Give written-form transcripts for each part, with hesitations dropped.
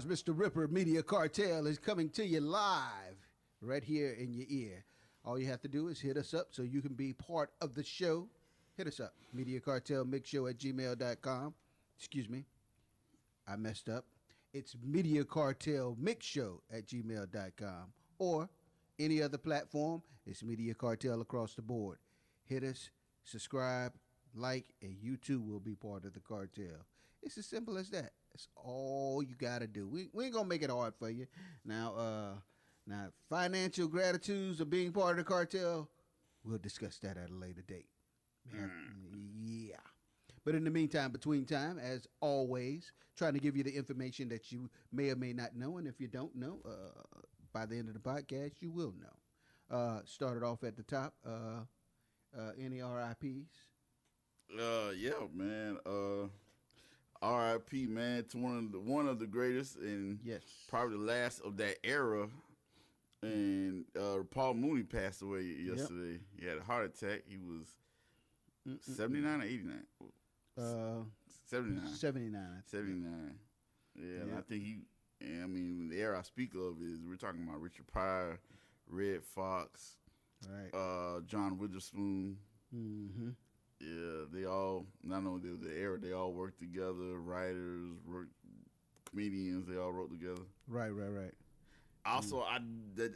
Mr. Ripper Media Cartel is coming to you live right here in your ear. All you have to do is hit us up so you can be part of the show. Hit us up, mediacartelmixshow at gmail.com. Excuse me, I messed up. It's mediacartelmixshow at gmail.com. Or any other platform, it's Media Cartel across the board. Hit us, subscribe, like, and you too will be part of the cartel. It's as simple as that. That's all you got to do. We ain't going to make it hard for you. Now, financial gratitudes of being part of the cartel, we'll discuss that at a later date. Yeah. But in the meantime, between time, as always, trying to give you the information that you may or may not know. And if you don't know, by the end of the podcast, you will know. Started off at the top. Any RIPs? Yeah, man. RIP, man, to one of the greatest and probably the last of that era. And Paul Mooney passed away yesterday. He had a heart attack. He was 79 or 89. 79. 79. 79. Yeah, and I think the era I speak of is we're talking about Richard Pryor, Red Fox, right? John Witherspoon. Mm-hmm. Yeah, they all, not only the era, they all worked together, writers, comedians, they all wrote together. Right. Also, I did,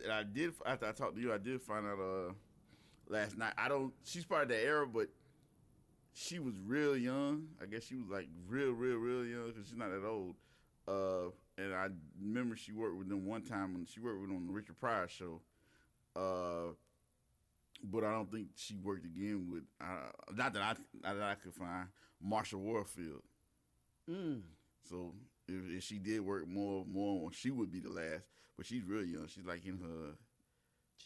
after I talked to you, I did find out last night, she's part of that era, but she was real young. I guess she was like real young because she's not that old. And I remember she worked with them one time when she worked with them on the Richard Pryor show. But I don't think she worked again with, not that I could find, Marsha Warfield. So if she did work more, she would be the last. But she's real young. She's like in her...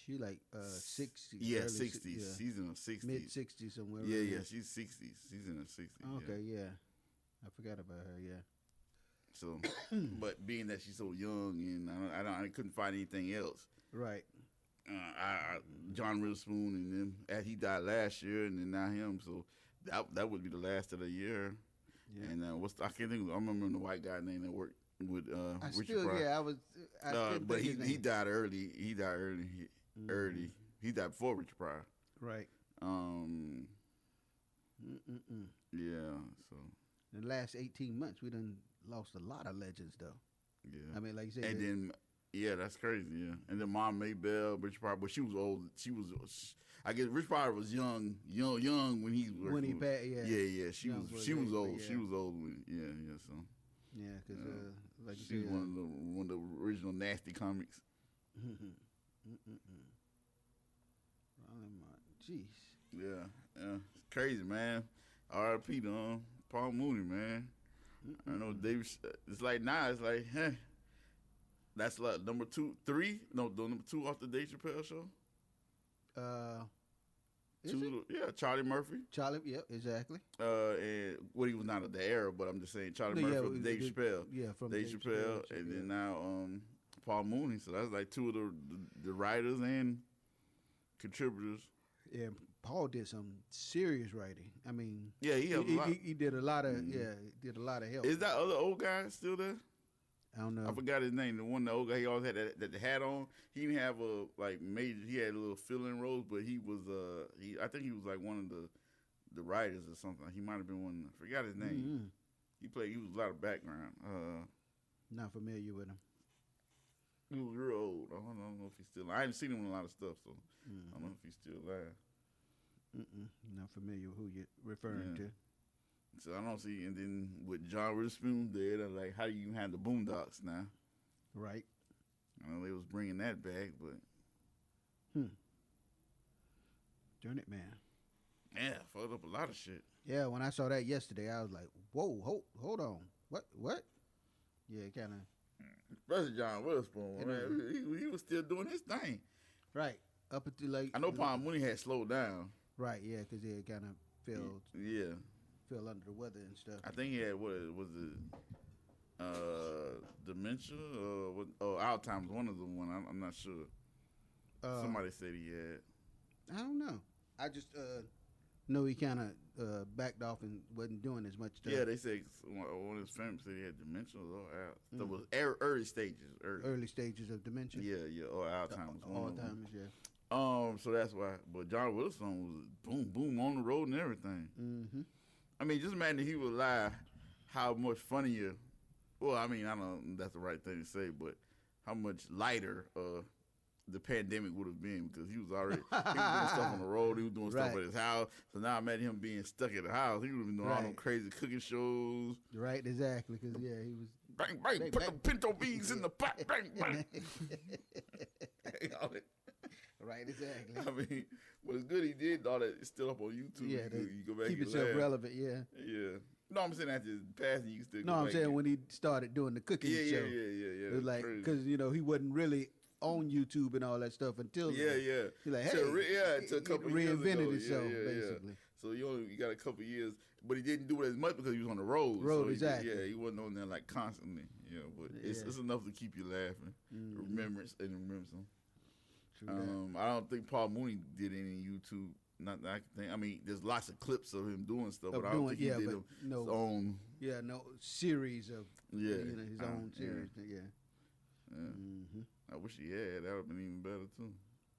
She like 60s. Yeah, 60s. Yeah. She's in her 60s. Mid-60s somewhere. Yeah, she's 60s. She's in her 60s. Okay, yeah. I forgot about her, yeah. So, but being that she's so young and I couldn't find anything else. Right. John Witherspoon and them, he died last year, and then now him. So that would be the last of the year. Yeah. And I can't think. I remember the white guy name that worked with Richard Pryor. Yeah, but he died early. He died early. Early. He died before Richard Pryor. Right. Yeah. So in the last 18 months, we done lost a lot of legends, though. Yeah. I mean, like you said. And then. Yeah, that's crazy. Yeah, and then Mom Maybelle, Richard Pryor, but she was old. I guess Richard Pryor was young when he passed. Yeah. She was old. Yeah. She was old when So yeah, because like she was one of the original nasty comics. Jeez. Yeah, it's crazy, man. R.I.P. to Paul Mooney, man. I know David. It's like now. It's like, hey. That's like number 2 off the Dave Chappelle show. Charlie Murphy. Yep, exactly. And he was not of the era, but I'm just saying Charlie Murphy from Dave Chappelle. Yeah, from Dave Chappelle, and then now Paul Mooney. So that's like two of the writers and contributors. Yeah, Paul did some serious writing. I mean, yeah, he did a lot of did a lot of help. Is that other old guy still there? I don't know. I forgot his name. The old guy, he always had that hat on. He didn't have he had a little fill-in roles, but he was I think he was like one of the writers or something. He might have been one. I forgot his name. Mm-hmm. He was a lot of background. Not familiar with him. He was real old. I don't know if he's still. I haven't seen him in a lot of stuff, so I don't know if he's still alive. Not familiar with who you're referring to. So I don't see, and then with John Witherspoon there, like, how do you have the Boondocks now? Right. I know they was bringing that back, but. Darn it, man. Yeah, fucked up a lot of shit. Yeah, when I saw that yesterday, I was like, whoa, hold on. What? Yeah, kind of. Especially John Witherspoon, man. He was still doing his thing. Right. Up until like. I know Paul Mooney had slowed down. Right, yeah, because he had kind of fell. Yeah. Fell under the weather and stuff. I think he had, what was it, dementia or Alzheimer's, one of them. I'm not sure. Somebody said he had. I don't know. I just No, he kind of backed off and wasn't doing as much stuff. Yeah, they say one of his family said he had dementia or that was early stages. Early stages of dementia. Yeah, or Alzheimer's. Alzheimer's, yeah. So that's why. But John Willis song was boom, boom on the road and everything. Mm-hmm. I mean, just imagine if he was alive, how much funnier. Well, I mean, I don't know if that's the right thing to say, but how much lighter the pandemic would have been because he was already he was doing stuff on the road, he was doing stuff at his house. So now imagine him being stuck at the house. He would have been doing all them crazy cooking shows. Right, exactly. Because he was bang, put the pinto beans in the pot, bang, bang. Right, exactly. I mean, but it's good he did all that. It's still up on YouTube. Yeah, you go back keep and yourself laugh. relevant. Yeah. Yeah. No, I'm saying after his passing, you still. No, I'm saying when he started doing the cooking show. Yeah. It was like because he wasn't really on YouTube and all that stuff until He's like, hey, until a couple years ago. Reinvented himself basically. So you got a couple years, but he didn't do it as much because he was on the road. Exactly. He wasn't on there like constantly. But it's enough to keep you laughing, remembrance. True I don't think Paul Mooney did any YouTube. Not that I can think. I mean, there's lots of clips of him doing stuff, but I don't think he did his own. Yeah, no series of his own series. Yeah. I wish he had. That would have been even better too.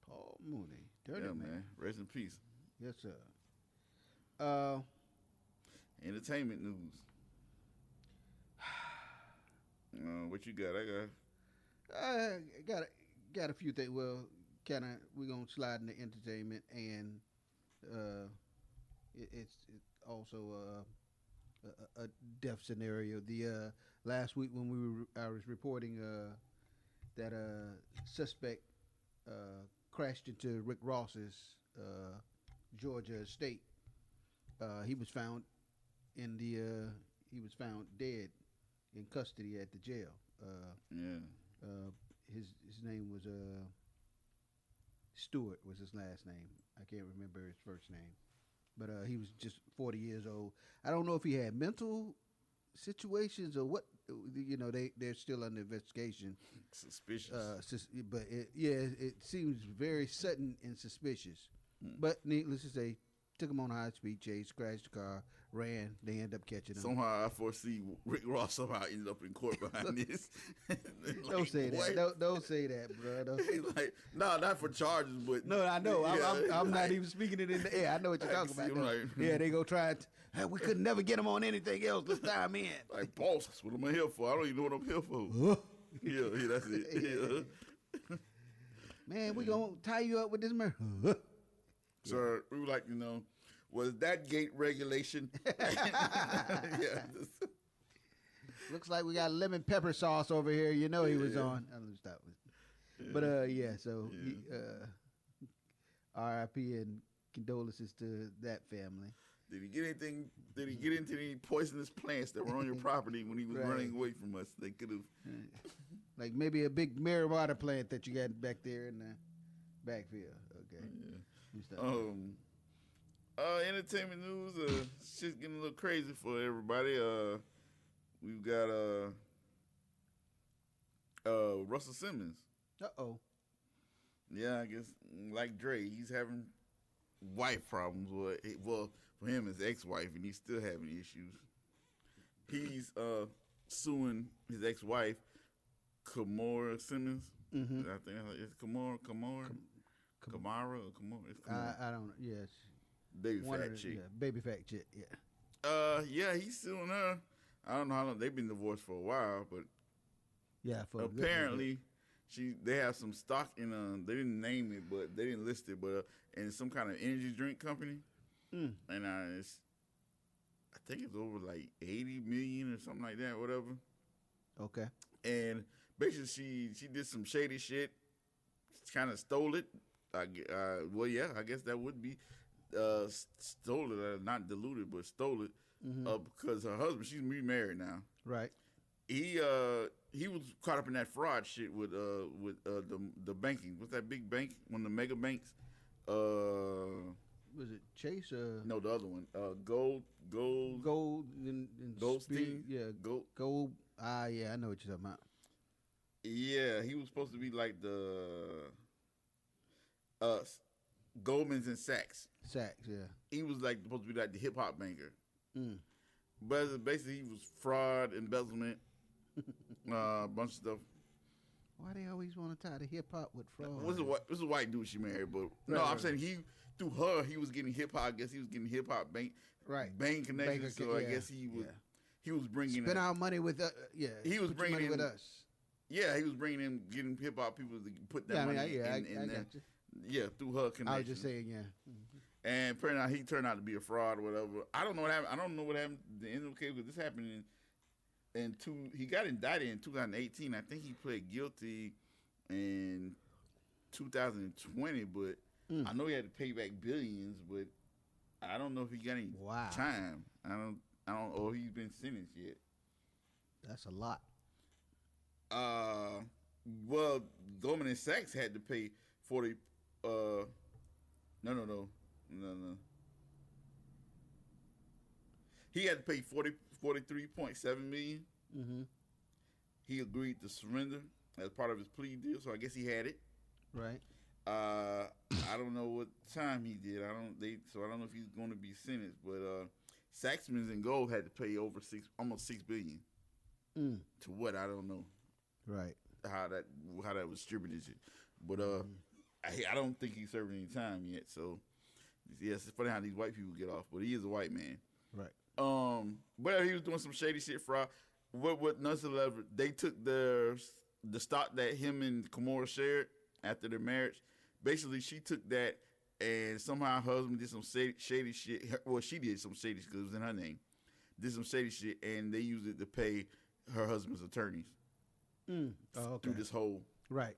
Paul Mooney, dirty man. Rest in peace. Yes, sir. Entertainment news. What you got? I got a few things. Well, we're gonna slide into entertainment, and it's also a death scenario. The last week when I was reporting that a suspect crashed into Rick Ross's Georgia estate. He was found dead in custody at the jail. His name was Stewart was his last name. I can't remember his first name, but he was just 40 years old. I don't know if he had mental situations or what. They're still under investigation. Suspicious. But it seems very sudden and suspicious. But needless to say, took him on a high-speed chase, crashed the car, ran. They end up catching him. Somehow I foresee Rick Ross somehow ended up in court behind this. Don't say that. Don't say that, bro. Like, no, not for charges, but no, I know. Yeah, I'm not even speaking it in the air. I know what you're talking about. Like, they go try it. Hey, we could never get him on anything else this time in. Like, boss, that's what I'm here for. I don't even know what I'm here for. Yeah, that's it. Yeah. Man, we gonna tie you up with this murder. Sir, we would like to know, was that gate regulation? Yeah. Looks like we got lemon pepper sauce over here. He was on. Stop. But so R.I.P. and condolences to that family. Did he get anything? Did he get into any poisonous plants that were on your property when he was running away from us? They could have, like maybe a big marijuana plant that you got back there in the backfield. Okay. Entertainment news. Shit's getting a little crazy for everybody. We've got Russell Simmons. Yeah, I guess like Dre, he's having wife problems. Well, for him, his ex-wife, and he's still having issues. He's suing his ex-wife, Kamora Simmons. Mm-hmm. I think it's Kamara or Kamora. It's Kamara. I don't know. Yes. Baby fat chick. Yeah, baby fat chick. Yeah. Yeah, he's suing her. I don't know how long they've been divorced for a while, but yeah, apparently they have some stock in. They didn't name it, but they didn't list it, but in some kind of energy drink company. And I think it's over like 80 million or something like that, whatever. Okay. And basically, she did some shady shit. Kind of stole it. I guess that would be stole it, not diluted, but stole it. Because her husband, she's remarried now. Right. He was caught up in that fraud shit with the banking. What's that big bank? One of the mega banks. Was it Chase? No, the other one. Gold and Goldstein. Yeah, Gold. Yeah, I know what you're talking about. Yeah, he was supposed to be like the Goldman's and Sachs. Sachs, yeah. He was like supposed to be like the hip hop banker, Mm. but basically he was fraud, embezzlement, bunch of stuff. Why they always want to tie the hip hop with fraud? This is a white dude she married, but I'm saying he through her he was getting hip hop. I guess he was getting hip hop bank connections. So I guess he was bringing spend our money with he was bringing in with us. Yeah, he was bringing in getting hip hop people to put that money in there. Yeah, through her connection. I was just saying, yeah. Mm-hmm. And he turned out to be a fraud or whatever. I don't know what happened. I don't know what happened at the end of the case, because this happened he got indicted in 2018. I think he pled guilty in 2020, but I know he had to pay back billions, but I don't know if he got any time. I don't or he's been sentenced yet. That's a lot. Well, Goldman and Sachs had to pay 40 no. He had to pay 43.7 million. Mm-hmm. He agreed to surrender as part of his plea deal, so I guess he had it. Right. I don't know what time he did. I don't know if he's going to be sentenced. But Saxmans and Gold had to pay over almost $6 billion. To what, I don't know. Right. How that was distributed. But I don't think he's serving any time yet. So yes, it's funny how these white people get off. But he is a white man. Right. But he was doing some shady shit fraud. What nonetheless, they took the stock that him and Kimora shared after their marriage. Basically, she took that, and somehow her husband did some shady shit. Well, she did some shady shit because it was in her name. Did some shady shit, and they used it to pay her husband's attorneys through this whole. Right.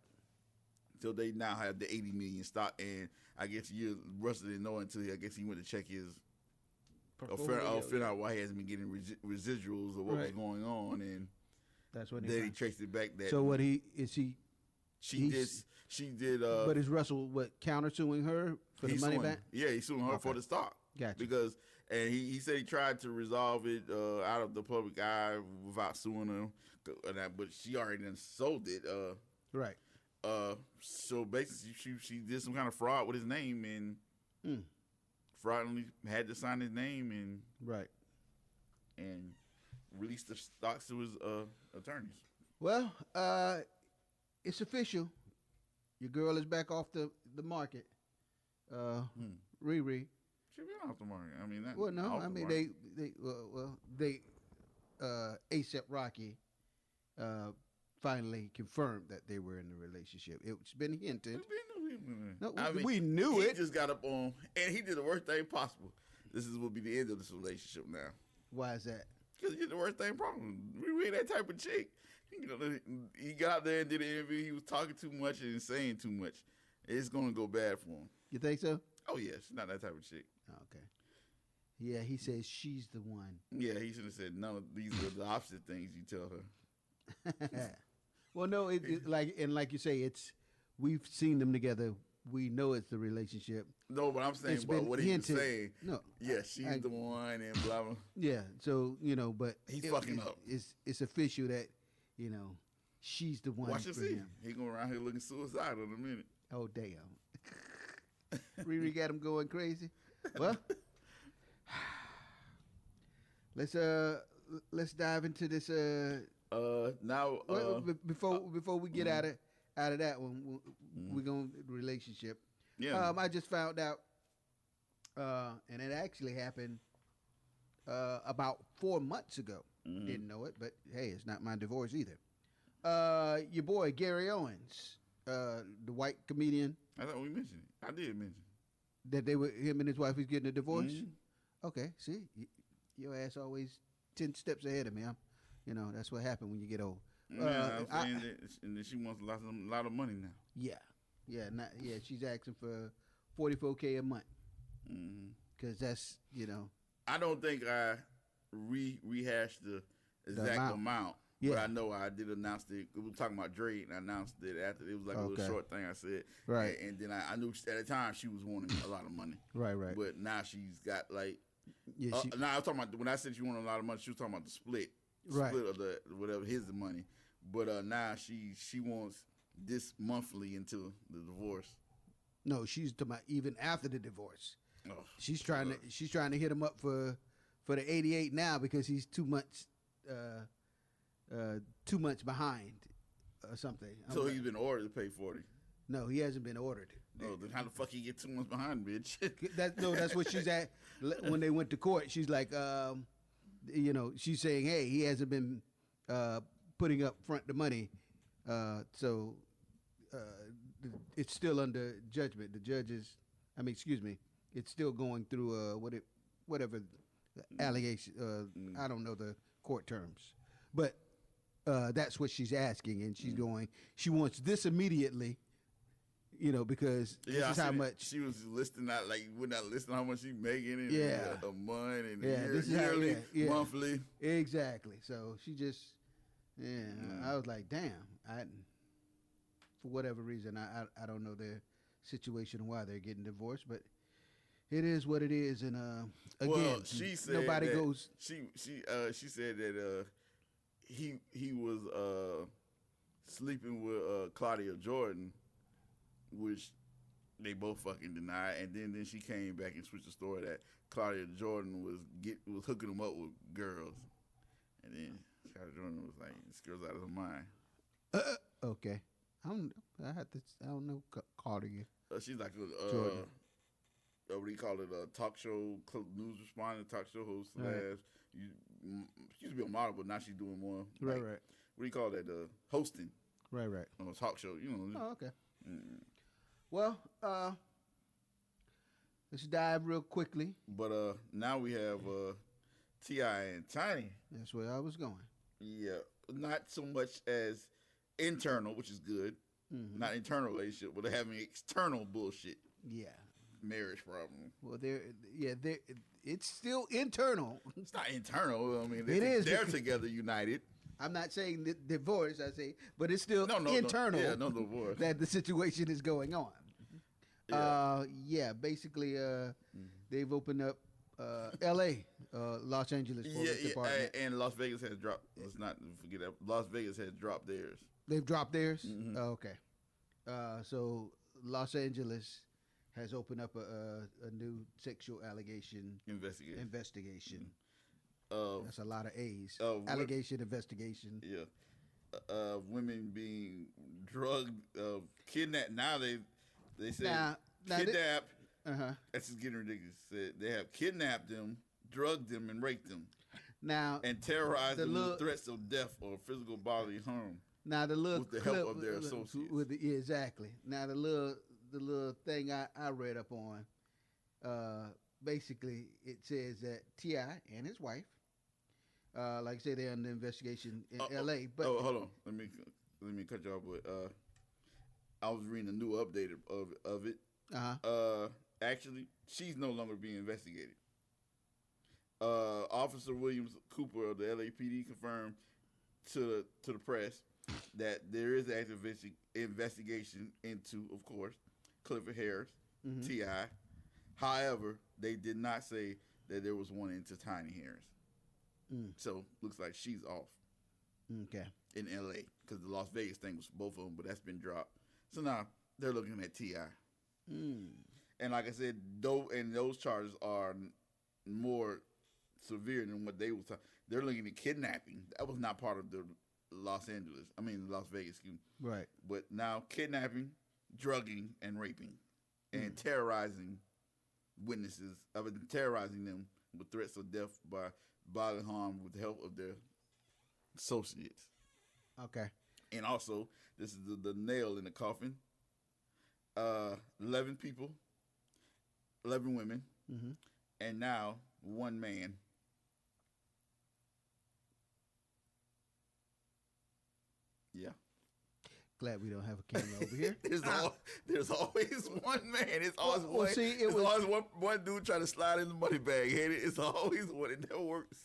So they now have the 80 million stock, and I guess Russell didn't know until I guess he went to check his. Figure out why he hasn't been getting residuals or what was going on, and that's what he traced it back. So what he is he? She did. But is Russell countersuing her for the money back? Yeah, he's suing her for the stock. Gotcha. Because he said he tried to resolve it out of the public eye without suing her, but she already done sold it. Right. So basically, she did some kind of fraud with his name and fraudulently had to sign his name and released the stocks to his attorneys. Well, it's official. Your girl is back off the market. Riri. She been off the market. I mean, they A$AP Rocky finally confirmed that they were in a relationship. It's been hinted. We knew it. He just got up on, and he did the worst thing possible. This will be the end of this relationship now. Why is that? Because he did the worst thing possible. We ain't that type of chick. He got out there and did an interview. He was talking too much and saying too much. It's going to go bad for him. You think so? Oh, yeah. She's not that type of chick. Oh, okay. Yeah, he says she's the one. Yeah, he should have said none of these are the opposite things you tell her. Well, no, like you say, we've seen them together. We know it's the relationship. No, but I'm saying, but what he was saying. No, yeah, she's the one and blah blah. Yeah, so but he's fucking up. It's official that she's the one. Watch and for see. him. He going around here looking suicidal in a minute. Oh damn. Riri got him going crazy. Well, let's dive into this. Now before we get out of that one, we're going to relationship. Yeah. I just found out, and it actually happened about 4 months ago. Didn't know it, but hey, it's not my divorce either. Your boy Gary Owens, the white comedian. I thought we mentioned it. I did mention that him and his wife was getting a divorce. Okay, see, your ass always 10 steps ahead of me. That's what happened when you get old. I'm saying that she wants a lot of money now. Yeah, she's asking for $44K a month. Because that's I don't think I rehashed the exact amount. Yeah. But I know I did announce it. We were talking about Dre, and I announced it after. It was like a little short thing I said. Right. And then I knew at the time she was wanting a lot of money. Right. But now she's got like. Yeah. Now I was talking about when I said she wanted a lot of money. She was talking about the split. Right. Split of the whatever his money. But now she wants this monthly until the divorce. No, she's talking about even after the divorce. Oh, She's trying to hit him up for the 88 now because he's 2 months 2 months behind or something. So he's been ordered to pay 40. No, he hasn't been ordered. Oh, then how the fuck he get 2 months behind, bitch? That's what she's at when they went to court. She's like, she's saying, hey, he hasn't been putting up front the money, so it's still under judgment. The judges, it's still going through whatever allegation. I don't know the court terms, but that's what she's asking, and she's going. She wants this immediately. Because this is how much she was listing out, like, we're not listing how much she's making in a month and yearly, monthly. Exactly. So she just, I was like, damn. For whatever reason, I don't know their situation and why they're getting divorced, but it is what it is. And again, she said nobody that goes. She said that he was sleeping with Claudia Jordan, which they both fucking denied, and then she came back and switched the story that Claudia Jordan was hooking him up with girls, and then Claudia Jordan was like, "This girl's out of her mind." Okay, I don't know Claudia. She's like Jordan. What do you call it? A talk show news respondent, talk show host. Right. She used to be a model, but now she's doing more. Right. What do you call that? Hosting. Right. On a talk show. Oh, okay. Well, let's dive real quickly. But now we have T.I. and Tiny. That's where I was going. Yeah, not so much as internal, which is good. Mm-hmm. Not internal relationship, but they're having external bullshit. Yeah. Marriage problem. Well, it's still internal. It's not internal. I mean, they're together, united. I'm not saying divorce. I say, but it's still internal. No divorce. That the situation is going on. Basically, they've opened up L.A., Los Angeles Police Department, and Las Vegas has dropped. Let's not forget that Las Vegas has dropped theirs. They've dropped theirs. Mm-hmm. Oh, okay. So Los Angeles has opened up a new sexual allegation investigation. That's a lot of A's. Allegation, investigation. Yeah. Women being drugged, kidnapped. Now they say kidnapped. That's just getting ridiculous. They have kidnapped them, drugged them, and raped them. Now and terrorized them with threats of death or physical bodily harm. Now the little with the help of their associates. Exactly. Now the little thing I read up on, basically it says that T.I. and his wife, like I say, they're under investigation in L.A. But hold on, let me cut you off. But I was reading a new update of it. Actually, she's no longer being investigated. Officer Williams Cooper of the LAPD confirmed to the press that there is an active investigation into, of course, Clifford Harris, T.I. However, they did not say that there was one into Tiny Harris. So looks like she's off. Okay. In L.A. because the Las Vegas thing was both of them, but that's been dropped. So now they're looking at T.I. And like I said, those charges are more severe than what they was talking. They're looking at kidnapping. That was not part of the Las Vegas, excuse me. Right. But now kidnapping, drugging, and raping, and terrorizing witnesses, terrorizing them with threats of death by bodily harm with the help of their associates. Okay. And also, this is the nail in the coffin. 11 people, 11 women, and now one man. Yeah. Glad we don't have a camera over here. There's always one man. It's always Well, one. see, It's always one dude trying to slide in the money bag. It's always one. It never works.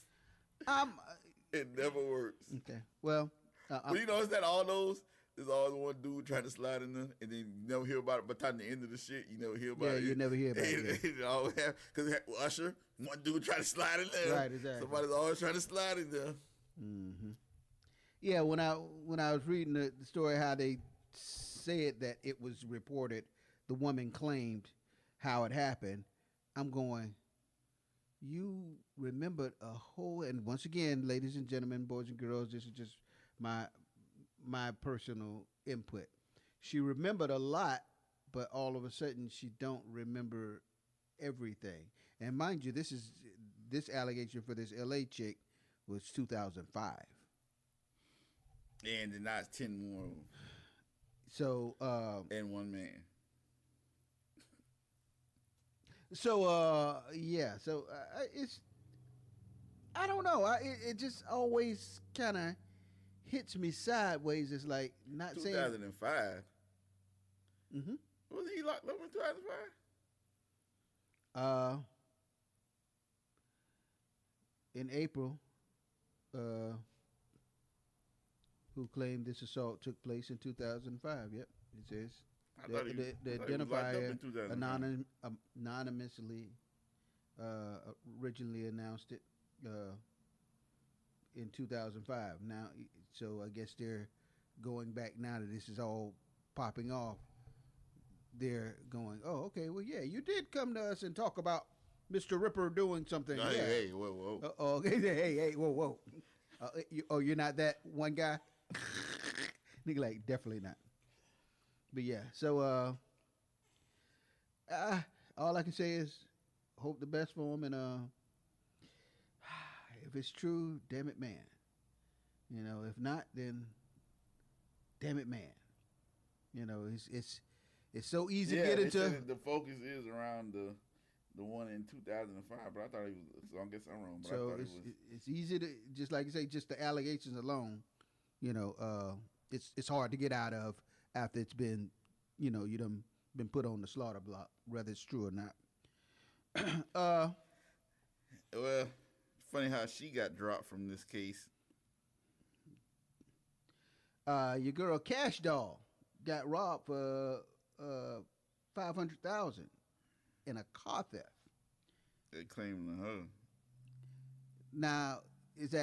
It never works. Okay. Well, but you notice that all those, there's always one dude trying to slide in there, and then you never hear about it. By the time the end of the shit, you never hear about it. Yeah, you never hear about it. It always have, because Usher, one dude trying to slide in there. Right, exactly. Somebody's always trying to slide in there. Yeah, when I was reading the story, how they said that it was reported the woman claimed how it happened, I'm going, you remembered a whole, and once again, ladies and gentlemen, boys and girls, this is just my personal input. She remembered a lot, but all of a sudden she don't remember everything. And mind you, this allegation for this LA chick was 2005. And then now it's 10 more. So And one man. So yeah, so it's, I don't know. It just always kind of hits me sideways. It's like not saying 2005. Mm-hmm. Was he locked up in 2005? In April, who claimed this assault took place in 2005. Yep, it says. The identifier anonymously originally announced it in 2005. Now, so I guess they're going back now that this is all popping off. They're going, oh, okay, well, yeah, you did come to us and talk about Mr. Ripper doing something. Hey, yeah. hey, whoa, whoa. Okay, hey, whoa, whoa. You're not that one guy? Nigga, like, definitely not. But yeah, so all I can say is hope the best for him, and if it's true, damn it, man. You know, if not, then damn it, man. You know, it's so easy to get into. The focus is around the one in 2005, but I thought it was. So I guess I'm wrong. But So I thought it's easy to, just like you say, just the allegations alone. You know, it's hard to get out of after it's been, you know, you done been put on the slaughter block, whether it's true or not. Well, funny how she got dropped from this case. Your girl Cash Doll got robbed for $500,000 in a car theft. They claiming her. Now, is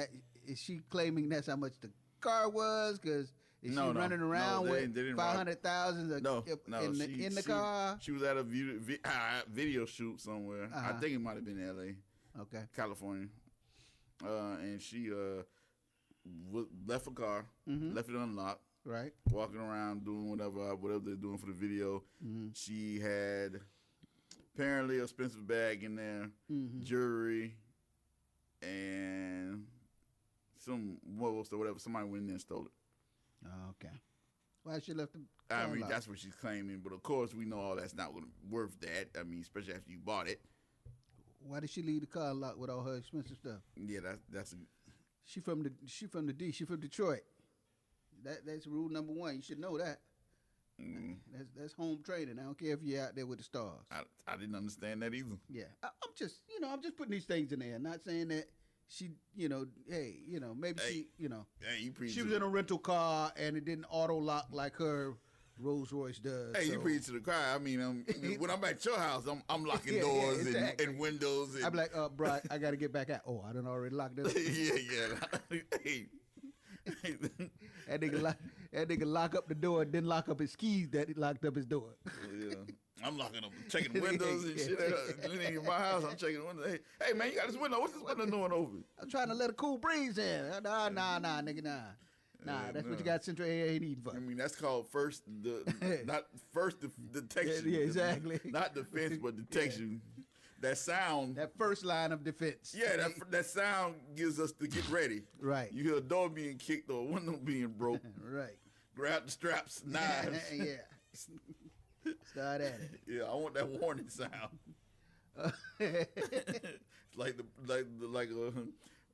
she claiming that's how much the car was? Because is she running around with $500,000 in the car? She was at a video shoot somewhere. I think it might have been L.A. Okay. California. And she left a car, left it unlocked. Right. Walking around doing whatever they're doing for the video. She had apparently an expensive bag in there, jewelry, and some whatever. Somebody went in there and stole it. Oh, okay. Why she left the I car mean, locked? that's what she's claiming. But of course, we know all that's not worth that. I mean, especially after you bought it. Why did she leave the car locked with all her expensive stuff? Yeah, that's. She from the D. She from Detroit. That's rule number one. You should know that. That's home training. I don't care if you're out there with the stars. I didn't understand that either. Yeah, I'm just putting these things in there. Not saying that she, hey, maybe she, she was in a rental car and it didn't auto lock like her Rolls Royce does. Hey, so. you preach to the choir. I mean, when I'm at your house, I'm locking doors exactly. and windows. And I'm like, bro, I got to get back out. Oh, I done already locked it up. yeah. Hey. That nigga lock up the door, didn't lock up his keys that he locked up his door. Yeah. I'm locking them, checking windows and shit. In my house, I'm checking windows. Hey, man, you got this window. What's this window doing over? I'm trying to let a cool breeze in. Nah, nigga, nah. Nah, that's what you got central air heating for. I mean, that's called not first detection. Yeah, exactly. Not defense, but detection. Yeah. That sound. That first line of defense. Yeah, that sound gives us to get ready. Right. You hear a door being kicked or a window being broke. Right. Grab the straps, knives. Yeah. Start at it. Yeah, I want that warning sound. like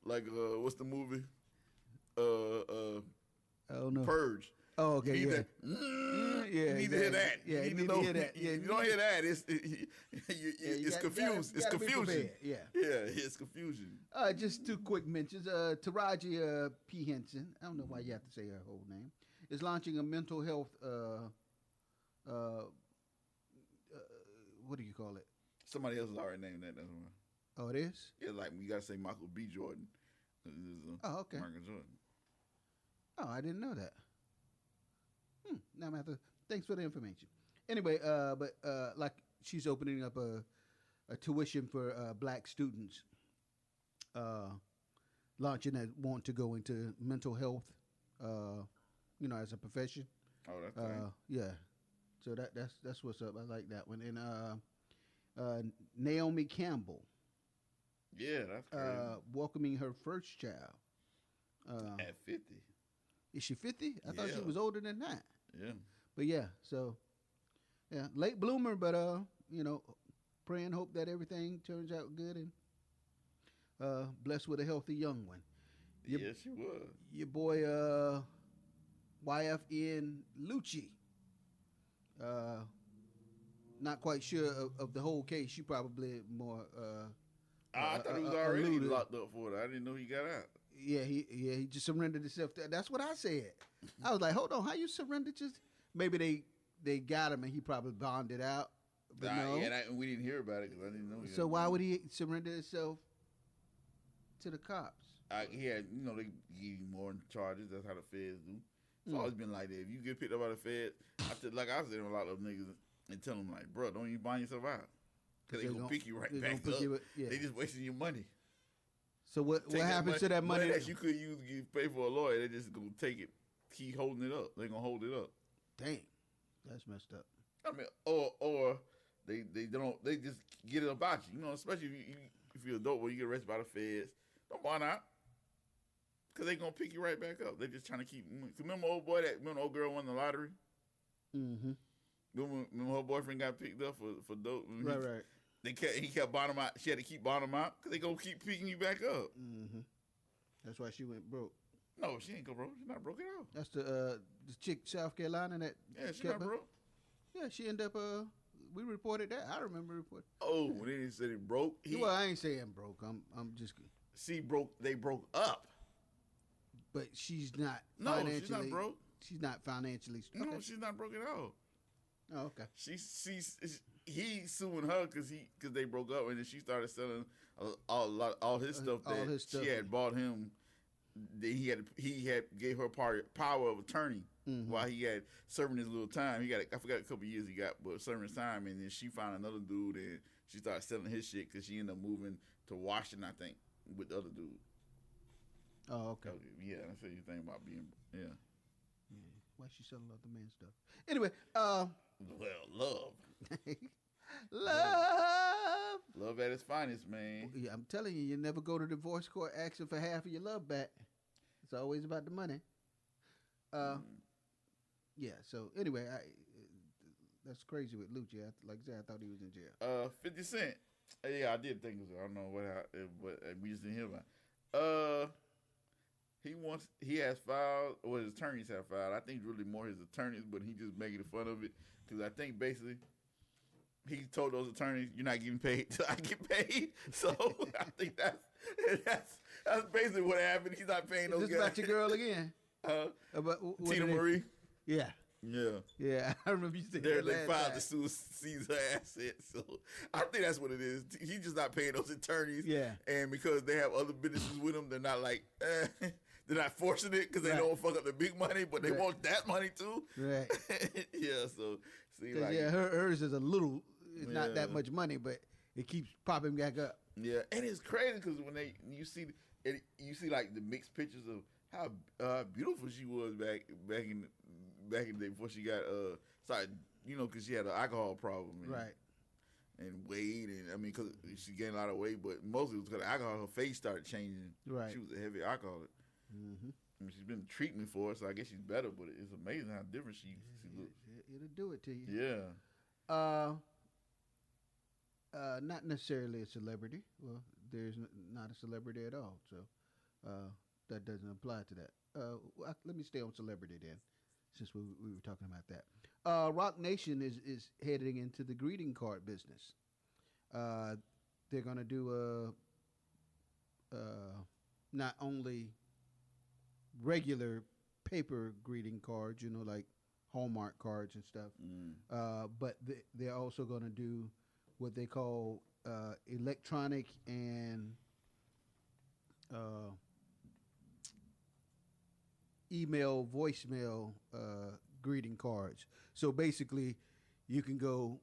what's the movie? I don't know. Purge. Oh, okay. You need you need to hear that. Yeah, you need to hear that. Yeah, you don't hear that. It's confused. It's confusion. Yeah. Yeah, it's confusion. Just two quick mentions. Taraji P. Henson, I don't know why you have to say her whole name, is launching a mental health, what do you call it? Somebody else has already named that. That's why. Oh, it is? Yeah, like you got to say Michael B. Jordan. Oh, okay. Michael Jordan. Oh, I didn't know that. Now I'm going to have to, thanks for the information. Anyway, but like she's opening up a tuition for black students, launching that want to go into mental health, as a profession. Oh, that's nice. Yeah. So that's what's up. I like that one. And Naomi Campbell. Yeah, that's crazy. Welcoming her first child. At 50. Is she 50? I thought she Yeah. was older than that. Yeah. But yeah, so yeah, late bloomer, but pray and hope that everything turns out good and blessed with a healthy young one. Yes, she was. Your boy YFN Lucci. Not quite sure of the whole case. You probably more. I thought he was already alluded. locked up for it. I didn't know he got out. Yeah, he just surrendered himself. That's what I said. I was like, hold on, how you surrender? Just maybe they got him and he probably bonded out. But no. Yeah, and we didn't hear about it because I didn't know. So why would he surrender himself to the cops? He had, they give you more charges. That's how the feds do. It's always been like that. If you get picked up by the feds, I was saying to a lot of niggas and tell them like, bro, don't even bind yourself out because they gonna pick you right back up. They just wasting your money. So what happens to that money that you could use to pay for a lawyer? They just gonna take it, keep holding it up. They gonna hold it up. Damn, that's messed up. I mean, or they just get it about you. Especially if you're adult, when you get arrested by the feds, don't bond out. Cause they gonna pick you right back up. They just trying to keep. Remember old old girl won the lottery. Mm-hmm. Remember her boyfriend got picked up for dope. Right. He kept bonding out. She had to keep bonding out because they gonna keep picking you back up. Mm-hmm. That's why she went broke. No, she ain't go broke. She's not broke at all. That's the chick South Carolina that. Yeah, she's not broke. Yeah, she ended up. We reported that. I remember reporting. Oh, when they said it broke. Well, I ain't saying broke. I'm just. See, broke. They broke up. But she's not. No, financially, she's not broke. She's not financially. No, Okay. she's not broke at all. Oh, okay. He's suing her because they broke up, and then she started selling all his stuff that she had bought him. Then he had gave her power of attorney while he had serving his little time. I forgot a couple of years he got, but serving his time, and then she found another dude, and she started selling his shit because she ended up moving to Washington, I think, with the other dude. Oh, okay. Yeah, that's what you think about being. Yeah. Why she selling other man's stuff? Anyway, love. Love at its finest, man. Yeah, I'm telling you, you never go to divorce court asking for half of your love back. It's always about the money. Yeah. So anyway, that's crazy with Lucci. Like I said, I thought he was in jail. 50 Cent. Yeah, I did think it was. I don't know but we just didn't hear about it. He has filed, or his attorneys have filed. I think really more his attorneys, but he just making fun of it because I think basically he told those attorneys, "You're not getting paid till I get paid." So I think that's basically what happened. He's not paying those guys. Is this about your girl again? About Tina Marie. Yeah. Yeah. I remember you saying they that filed to seize her assets. So I think that's what it is. He's just not paying those attorneys. Yeah. And because they have other businesses with them, they're not like, they're not forcing it because they don't fuck up the big money, but they want that money too. Right. Yeah. So see, like, hers is a little. It's not that much money, but it keeps popping back up. Yeah, and it's crazy because when you see like the mixed pictures of how beautiful she was back in the day before she got started, because she had an alcohol problem, Right. And weight, and I mean, because she gained a lot of weight, but mostly it was because of alcohol. Her face started changing. Right. She was a heavy alcoholic. Mm-hmm. I mean, she's been treatment for it, so I guess she's better. But it's amazing how different she looks. It'll do it to you. Yeah. Not necessarily a celebrity. Well, there's not a celebrity at all, so that doesn't apply to that. Let me stay on celebrity then, since we were talking about that. Rock Nation is heading into the greeting card business. They're going to do not only regular paper greeting cards, like Hallmark cards and stuff, but they're also going to do what they call electronic and email, voicemail greeting cards. So basically, you can go.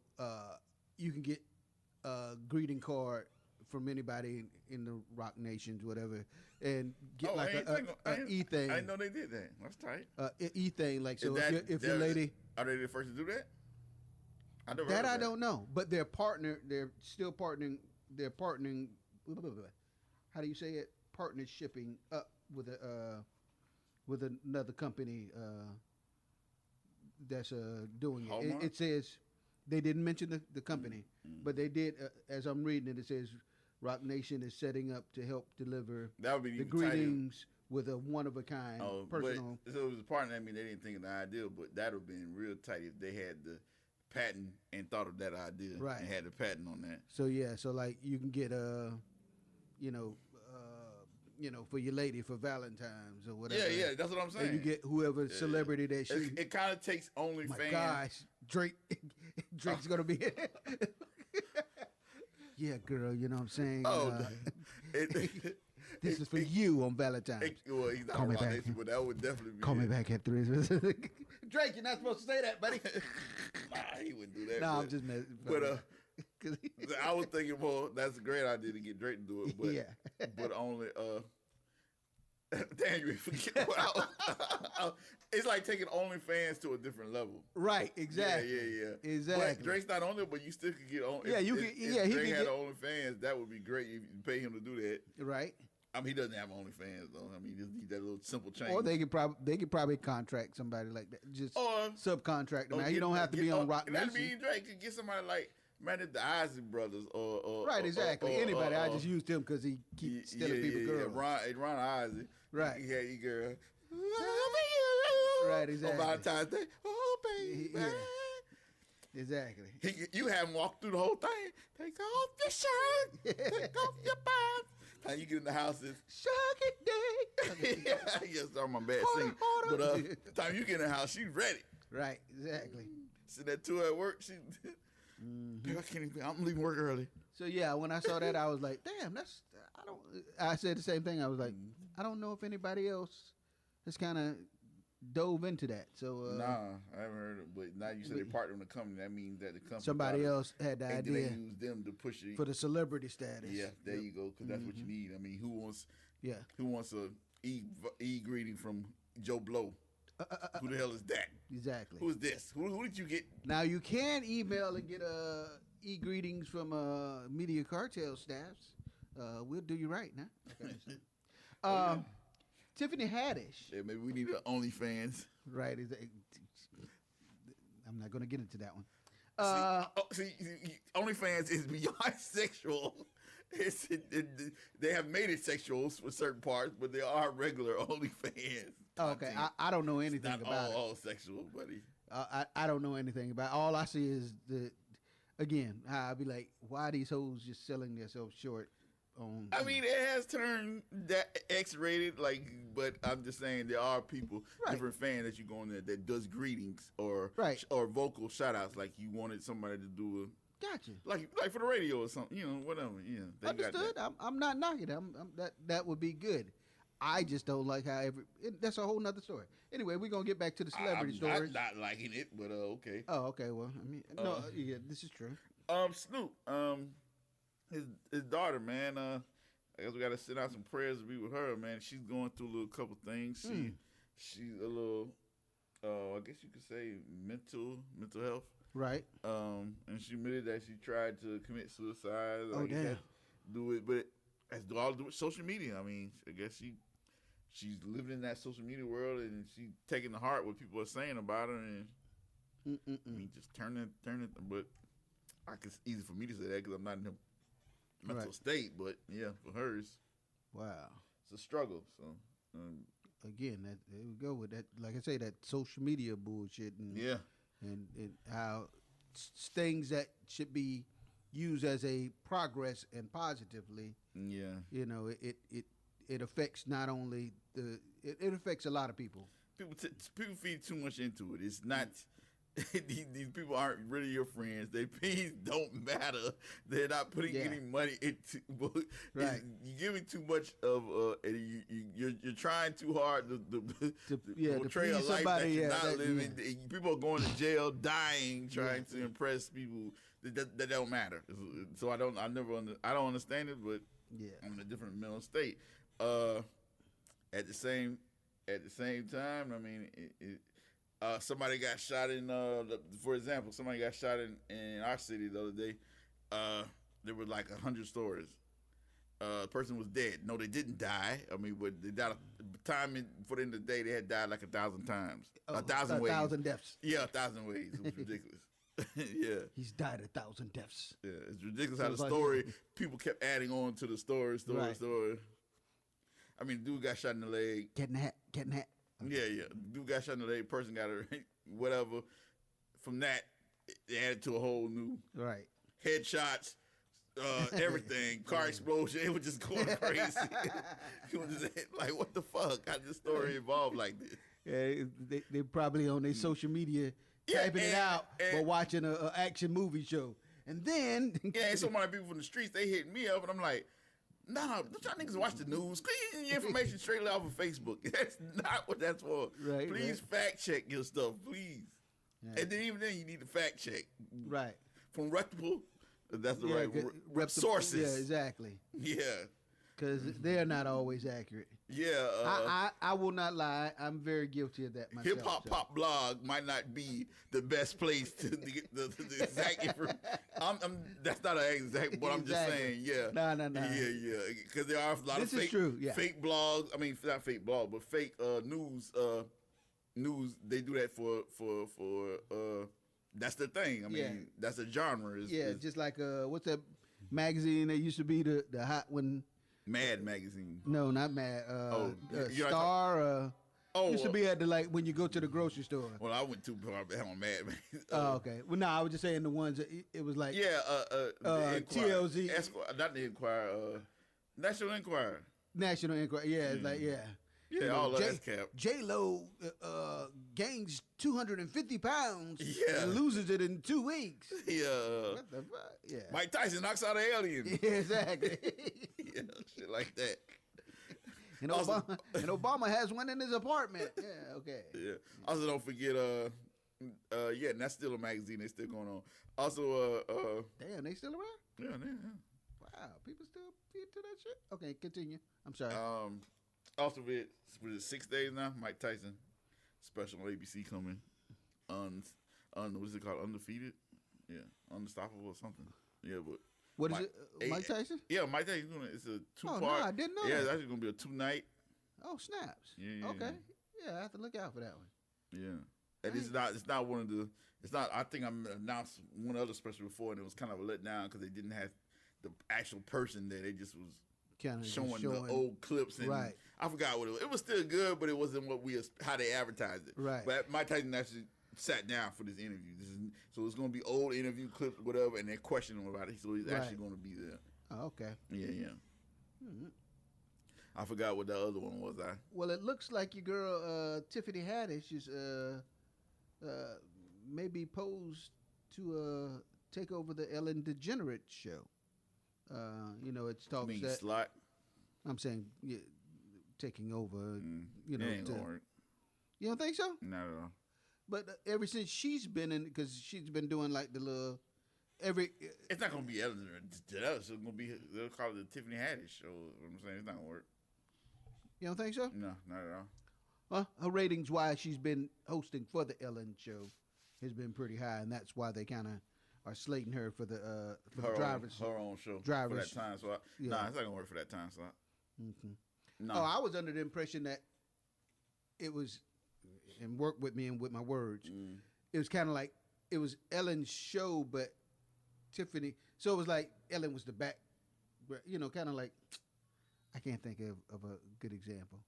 You can get a greeting card from anybody in the Rock Nations, whatever, and get like a e thing. I didn't know they did that. That's tight. E thing, like so. If your lady, are they the first to do that? I never that I don't know, but they're still partnering. They're partnering. How do you say it? Partnershiping up with another company that's doing it. It says they didn't mention the company, but they did. As I'm reading it, it says Rock Nation is setting up to help deliver that would be the greetings with a one of a kind personal. But, so it was a partner. I mean, they didn't think of the idea, but that would have been real tight if they had the patent and thought of that idea, right? And had the patent on that. So yeah, so like you can get for your lady for Valentine's or whatever. Yeah, that's what I'm saying. And you get whoever celebrity that she. It kind of takes OnlyFans. My gosh, Drake's gonna be. Yeah, girl, you know what I'm saying. This is for you on Valentine's. Well, he's not Call me Rock back. Nation, but that would definitely be. Call me back at 3. Drake, you're not supposed to say that, buddy. Nah, he wouldn't do that. No, I'm just messing. But I was thinking, well, that's a great idea to get Drake to do it, but yeah. But only damn, you forget. It's like taking OnlyFans to a different level. Right, exactly. Yeah. Exactly. But Drake's not on it, but you still could get on. Yeah, if Drake had OnlyFans, that would be great. If you pay him to do that, right? I mean, he doesn't have OnlyFans though. I mean, he just needs that little simple change. Or they could probably contract somebody like that, just subcontract them. Now you don't have to be on Rock Nation. That'd be Drake could get somebody like. Man, it's the OZZIE brothers, or right, exactly. Anybody, I just used him because he keeps stealing people girls. Yeah, Ron OZZIE, right? Yeah, you girl. Right, exactly. On Valentine's Day, oh baby, yeah. Exactly. You have him walk through the whole thing. Take off your shirt, take off your pants. Time you get in the house, it's Shaggy Day. Yeah, sorry, my bad singing. But time you get in the house, she's ready. Right, exactly. See that tour at work, she. I can't even. I'm leaving work early. So yeah, when I saw that, I was like, "Damn, I said the same thing. I was like, I don't know if anybody else has kind of dove into that. So nah, I haven't heard it. But now you said they partnered with the company. That means that the company somebody else had the idea. They use them to push it for the celebrity status. Yeah, there you go. Because that's what you need. I mean, who wants a e greeting from Joe Blow? Who the hell is that? Exactly. Who is this? Who did you get? Now you can email and get e-greetings from Media Cartel staffs. We'll do you right now. Tiffany Haddish. Yeah, maybe we need an OnlyFans. Right. I'm not going to get into that one. See, OnlyFans is beyond sexual. They have made it sexual for certain parts, but they are regular OnlyFans. Okay, I don't know anything about it. All sexual, buddy. I don't know anything about it. All I see is how I'd be like, why are these hoes just selling themselves short? I mean, it has turned that X-rated, but I'm just saying there are people, different fans that you go in there that does greetings or vocal shout-outs, like you wanted somebody to do a. Gotcha. Like for the radio or something, whatever. Yeah, they understood. Got that. I'm not knocking it. That would be good. I just don't like how that's a whole nother story. Anyway, we're gonna get back to the celebrity stories. I'm not liking it, but okay. Oh, okay. Well, I mean, no, yeah, this is true. Snoop, his daughter, man. I guess we gotta send out some prayers to be with her, man. She's going through a little couple things. She's a little, I guess you could say mental health. Right. And she admitted that she tried to commit suicide. Oh, damn. Do it, but it has to do with social media. I mean, I guess she's living in that social media world, and she's taking to heart what people are saying about her, and I mean, just turn it. But it's easy for me to say that because I'm not in a mental state. But yeah, for hers, wow, it's a struggle. So again, there we go with that. Like I say, that social media bullshit, and and how things that should be used as a progress and positively. Yeah, it affects not only it affects a lot of people. People feed too much into it. It's not. these people aren't really your friends. Their opinions don't matter. They're not putting any money into. Right. You're giving too much of. And you're trying too hard to portray a life that you're not living. People are going to jail, dying, trying to impress people that don't matter. So I don't understand it, but I'm in a different mental state. At the same time, I mean, somebody got shot in. For example, somebody got shot in our city the other day. There were like 100 stories. The person was dead. No, they didn't die. I mean, but they died. For the end of the day, they had died like 1,000 times. 1,000 ways. 1,000 deaths. Yeah, 1,000 ways. It was ridiculous. Yeah. He's died 1,000 deaths. Yeah, it's ridiculous how the story, people kept adding on to the story. I mean, dude got shot in the leg. Getting that. Yeah. Dude got shot in the leg. Person got whatever. From that, they added to a whole new headshots, everything, car explosion. It was just going crazy. It was just like, what the fuck? How did this story evolve like this? Yeah, they probably on their social media typing it out or watching an action movie show. And then... and so many people from the streets, they hit me up, and I'm like, no, don't y'all niggas watch the news. Get your information straight off of Facebook. That's not what that's for. Right, please fact check your stuff, please. Yeah. And then even then, you need to fact check. Right. From reputable, that's the right sources. Yeah, exactly. Yeah. Because they're not always accurate. Yeah. I will not lie. I'm very guilty of that myself. Pop blog might not be the best place to get the exact information. That's not an exact, but I'm just saying, yeah. No. Yeah. Because there are a lot of fake blogs. I mean, not fake blog, but fake news. News. They do that for that's the thing. I mean, that's a genre. Just like what's that magazine that used to be the hot one? Mad magazine. No, not Mad. Star. Used to be at the when you go to the grocery store. Well, I went too far on Mad. Okay. Well, no, I was just saying the ones that it was like. TLZ. Not the Enquirer. National Enquirer. National Enquirer. Yeah, it's like Yeah, all of that's cap. J-Lo gains 250 pounds and loses it in 2 weeks. Yeah. What the fuck? Yeah. Mike Tyson knocks out an alien. Yeah, exactly. Shit like that. And Obama has one in his apartment. Yeah, okay. Yeah. Also, don't forget, and that's still a magazine. They still going on. Also, damn, they still around? Yeah. Wow, people still into that shit? Okay, continue. I'm sorry. Also, was it 6 days now? Mike Tyson special on ABC coming. What is it called? Undefeated? Yeah, Unstoppable or something. Yeah, but what is it? Mike Tyson? Yeah, Mike Tyson doing it. It's a 2-part. Oh, no, I didn't know. Yeah, that. it's actually gonna be a 2-night. Oh, snaps. Yeah. Okay. Yeah, I have to look out for that one. Yeah, and it's not one of the. It's not. I think I announced one other special before, and it was kind of a letdown because they didn't have the actual person there. They just was kind of showing the old clips, and I forgot what it was. It was still good, but it wasn't how they advertised it. Right. But Mike Tyson actually sat down for this interview. So it's going to be old interview clips, whatever, and they're questioning him about it. So he's actually going to be there. Oh, okay. Yeah. Mm-hmm. I forgot what the other one was. Well, it looks like your girl Tiffany Haddish is maybe posed to take over the Ellen DeGeneres show. It's talks that slot. I'm saying taking over. It ain't gonna work. You don't think so? Not at all. But ever since she's been in, because she's been doing like the little It's not gonna be Ellen DeGeneres. It's gonna be, they'll call it the Tiffany Haddish show. I'm saying it's not gonna work. You don't think so? No, not at all. Well, her ratings, why she's been hosting for the Ellen show, has been pretty high, and that's why they kind of are slating her for the drivers. Her own show. Drivers. For that time slot. Yeah. Nah, it's not gonna work for that time slot. Mm-hmm. No. Oh, I was under the impression that it was, and work with me and with my words. It was kind of like it was Ellen's show, but Tiffany. So it was like Ellen was the back, kind of like, I can't think of a good example.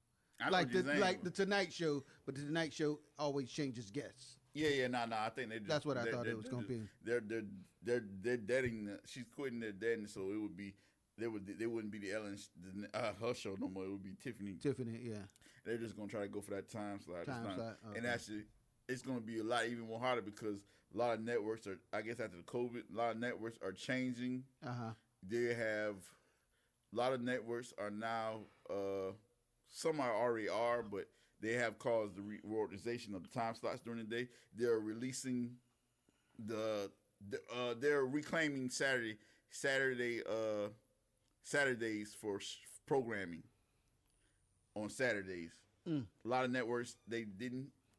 Like the Tonight Show, but the Tonight Show always changes guests. Yeah, no. I think that's what I thought it was going to be. They're deading. She's quitting their deading, so it would be they wouldn't be the Ellen her show no more. It would be Tiffany. Tiffany, yeah. They're just gonna try to go for that time slot. Okay. And actually, it's going to be a lot even more harder because a lot of networks are, I guess after the COVID, a lot of networks are changing. They have, a lot of networks are now, some already are, but they have caused the reorganization of the time slots during the day. They're releasing they're reclaiming Saturdays for programming on Saturdays. A lot of networks they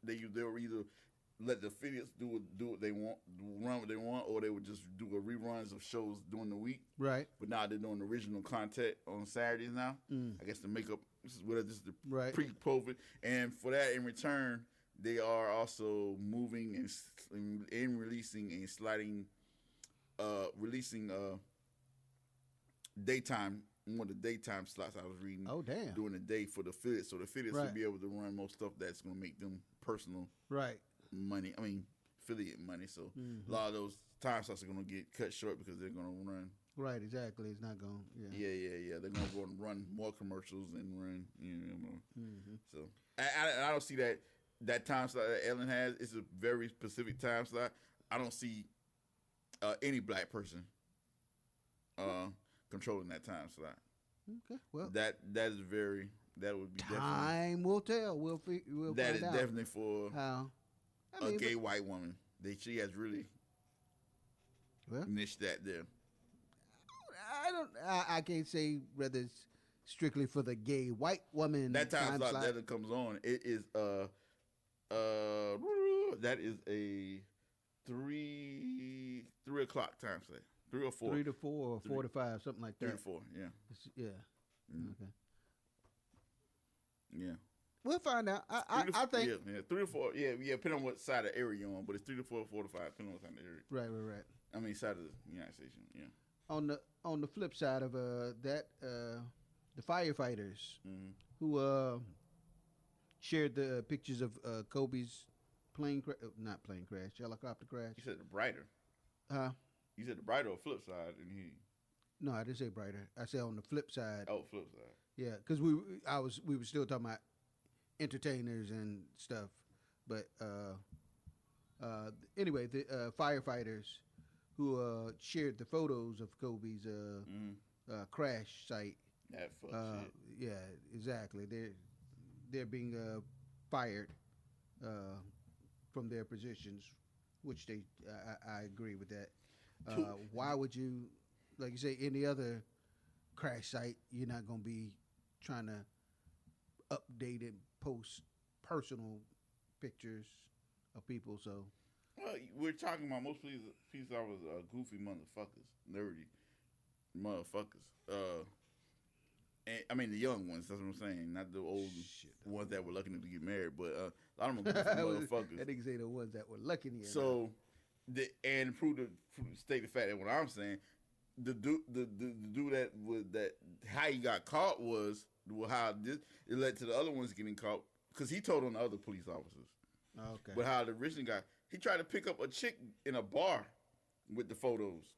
were either let the affiliates do what they want, run what they want, or they would just do a reruns of shows during the week. Right. But now they're doing original content on Saturdays now. I guess to make up this is the pre-COVID, and for that in return, they are also moving and releasing and sliding, releasing daytime. One of the daytime slots I was reading. Oh, damn. During the day for the affiliates. So the affiliates will be able to run more stuff that's going to make them personal money. I mean, affiliate money. So a lot of those time slots are going to get cut short because they're going to run. Right, exactly. It's not going to, Yeah. They're going to go and run more commercials and run, So I don't see that time slot that Ellen has. It's a very specific time slot. I don't see any black person controlling that time slot. Okay, well, that would be time will tell. We'll find out. That is definitely for a gay white woman. She has really niched that there. I can't say whether it's strictly for the gay white woman. That time slot that it comes on, it is that is a 3 o'clock time slot. 3 or 4. 3 to 4 or 4 to 5, something like that. 3 to 4, yeah. Okay. Yeah. We'll find out. I think. Yeah, 3 to 4. Yeah, depending on what side of the area you're on, but it's 3 to 4, 4 to 5, depending on what side of the area. Right. I mean, side of the United States, yeah. On the flip side of that, the firefighters who shared the pictures of Kobe's helicopter crash. You said the brighter. You said the brighter or flip side, and No, I didn't say brighter. I said on the flip side. Oh, flip side. Yeah, because we were still talking about entertainers and stuff, but anyway, the firefighters who shared the photos of Kobe's crash site. That fuck shit. Yeah, exactly. They're being fired from their positions, which I agree with that. Why would you, like you say, any other crash site, you're not going to be trying to update and post personal pictures of people, so. Well, we're talking about most police officers goofy motherfuckers, nerdy motherfuckers. And, I mean the young ones. That's what I'm saying. Not the old ones that were lucky enough to get married, but a lot of them are goofy motherfuckers. That nigga say the ones that were lucky enough. So, and state the fact that what I'm saying, the dude that how he got caught was how it led to the other ones getting caught because he told on the other police officers. Okay. But how the original guy, he tried to pick up a chick in a bar with the photos.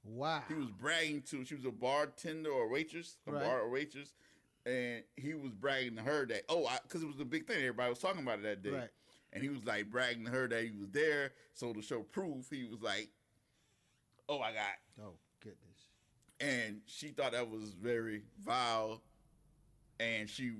Wow. He was bragging she was a bartender or waitress, bar or waitress, and he was bragging to her that, because it was a big thing. Everybody was talking about it that day. Right. And he was like bragging to her that he was there. So to show proof, he was like, I got. Oh, goodness. And she thought that was very vile. And she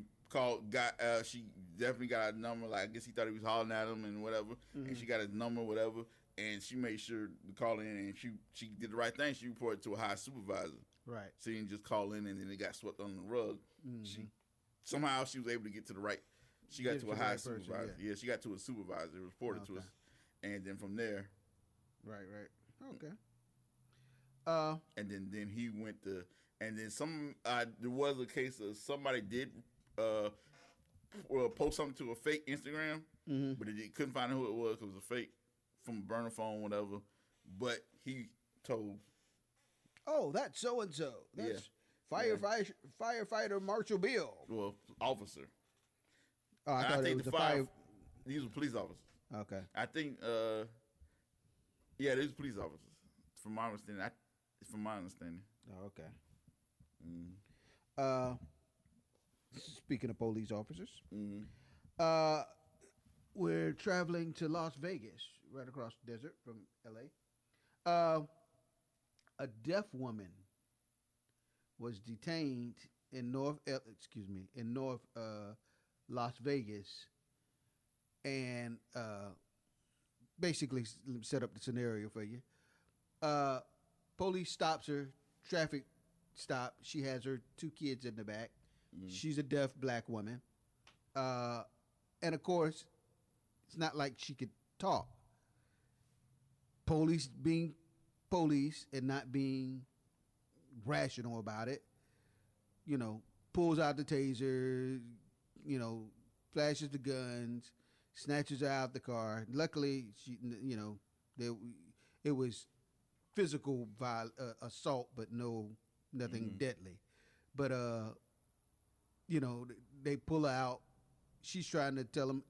she definitely got a number. Like, I guess he thought he was hollering at him and whatever. And she got his number, whatever. And she made sure to call in, and she did the right thing. She reported to a high supervisor. Right. So he didn't just call in and then it got swept under the rug. Somehow she was able to get to the right. She got to a high supervisor. Yeah, she got to a supervisor. It reported to us, and then from there. Right. Okay. And then he went to, and then there was a case of somebody did post something to a fake Instagram, but they couldn't find out who it was because it was a fake from a burner phone, whatever. But he told. Oh, that's so and so. That's firefighter Marshall Bill. Well, officer. Oh, I thought it was the fire. These were police officers. Okay. I think. These were police officers. From my understanding. Oh, okay. Speaking of police officers, we're traveling to Las Vegas, right across the desert from L.A. A deaf woman was detained in North Las Vegas, and basically let me set up the scenario for you. Police stops her, traffic stop. She has her 2 kids in the back. She's a deaf black woman, and of course, it's not like she could talk. Police being police and not being rational about it, pulls out the taser, flashes the guns, snatches her out the car. Luckily, she, it was physical assault, but nothing deadly. But they pull her out. She's trying to tell them,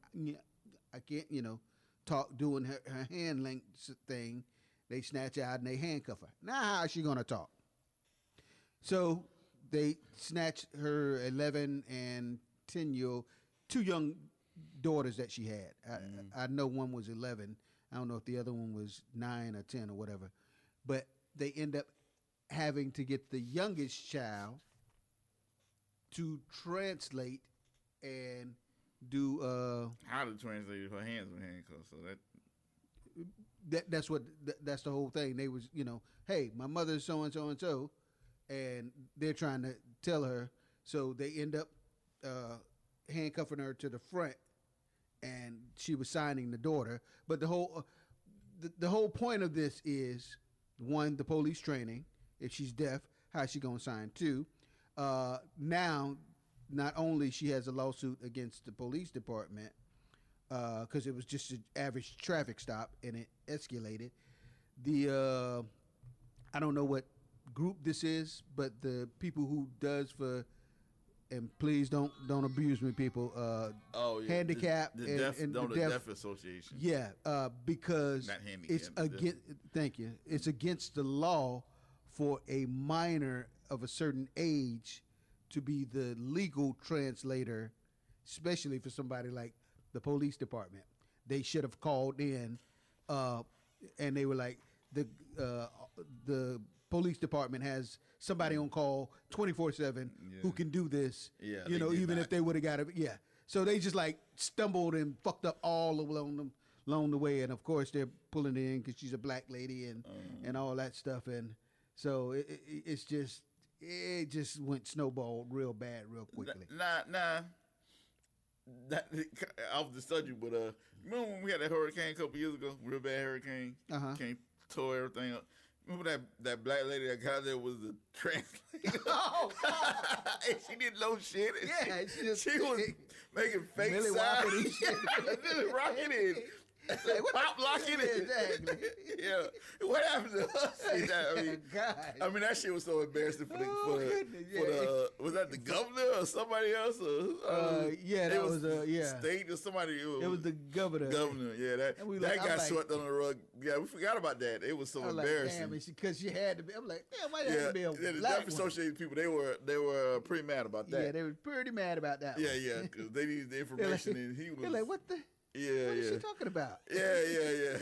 I can't, talk, doing her hand length thing. They snatch her out and they handcuff her. Now how is she gonna talk? So they snatched her 11 and 10-year-old, 2 young daughters that she had. I know one was 11. I don't know if the other one was 9 or 10 or whatever. But they end up having to get the youngest child to translate and do how to translate her hands were handcuffed. So that's the whole thing. They was, hey, my mother's so and so and so, and they're trying to tell her. So they end up handcuffing her to the front, and she was signing the daughter. But the whole point of this is, 1, the police training. If she's deaf, how's she gonna sign? 2, now not only she has a lawsuit against the police department because it was just an average traffic stop and it escalated. I don't know what group this is, but the people who does for, and please don't abuse me, people. Handicap the deaf association. Yeah, because not handicap, it's against. Thank you. It's against the law for a minor of a certain age to be the legal translator, especially for somebody like the police department. They should have called in, and they were like, the police department has somebody on call 24/7 who can do this. Yeah, even if they would have got it. Yeah. So they just like stumbled and fucked up all along the way, and of course they're pulling it in because she's a black lady and all that stuff, and so it just went snowballed real bad real quickly. Nah. That off the subject, but remember when we had that hurricane a couple years ago, real bad hurricane, came tore everything up. Remember that black lady that got there was the translator? Oh, and she didn't know shit. Yeah, she was making fake Millie sounds. Rocking it. Like, pop locking it. Exactly. Yeah. What happened to us? I mean, that shit was so embarrassing for the was that the governor or somebody else? Yeah, that was state or somebody. It was the governor. Yeah, that got swept under the rug. Yeah, we forgot about that. It was so embarrassing. Like, damn, because she had to be. I'm like, damn, why had to be a the black Deaf Association people, they were pretty mad about that. Yeah, they were pretty mad about that. Yeah, because they needed the information, and he was. They're like, what the? Yeah, what is she talking about? Yeah.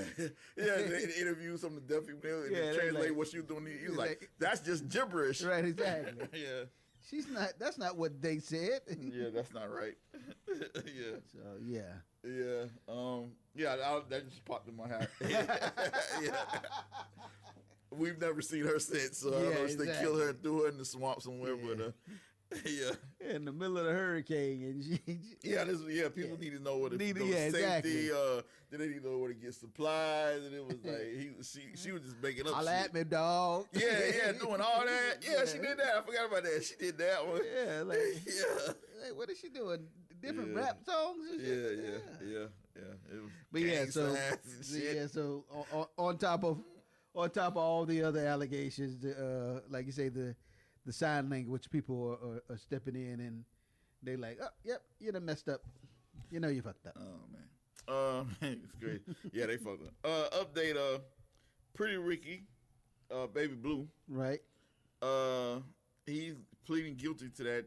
They interviewed some of the deaf people and they translate what she was doing. He was like, that's just gibberish. Right, exactly. Yeah. That's not what they said. Yeah, that's not right. Yeah. So, yeah. Yeah. That just popped in my head. Yeah. We've never seen her since, so I don't know if they killed her and threw her in the swamp somewhere, but yeah, in the middle of the hurricane, and people need to know what safety. Exactly. Then they need to know where to get supplies, and it was like she was just making up. Holla shit. at me, dog. Yeah, doing all that. Yeah, she did that. I forgot about that. She did that one. Yeah, like yeah. What is she doing? Different rap songs and shit. Yeah. It was But so on top of all the other allegations, like you say, the sign language people are stepping in and they like, oh, yep, you done messed up. You know you fucked up. Oh, man. It's great. Yeah, they fucked up. Update, Pretty Ricky, Baby Blue. Right. He's pleading guilty to that.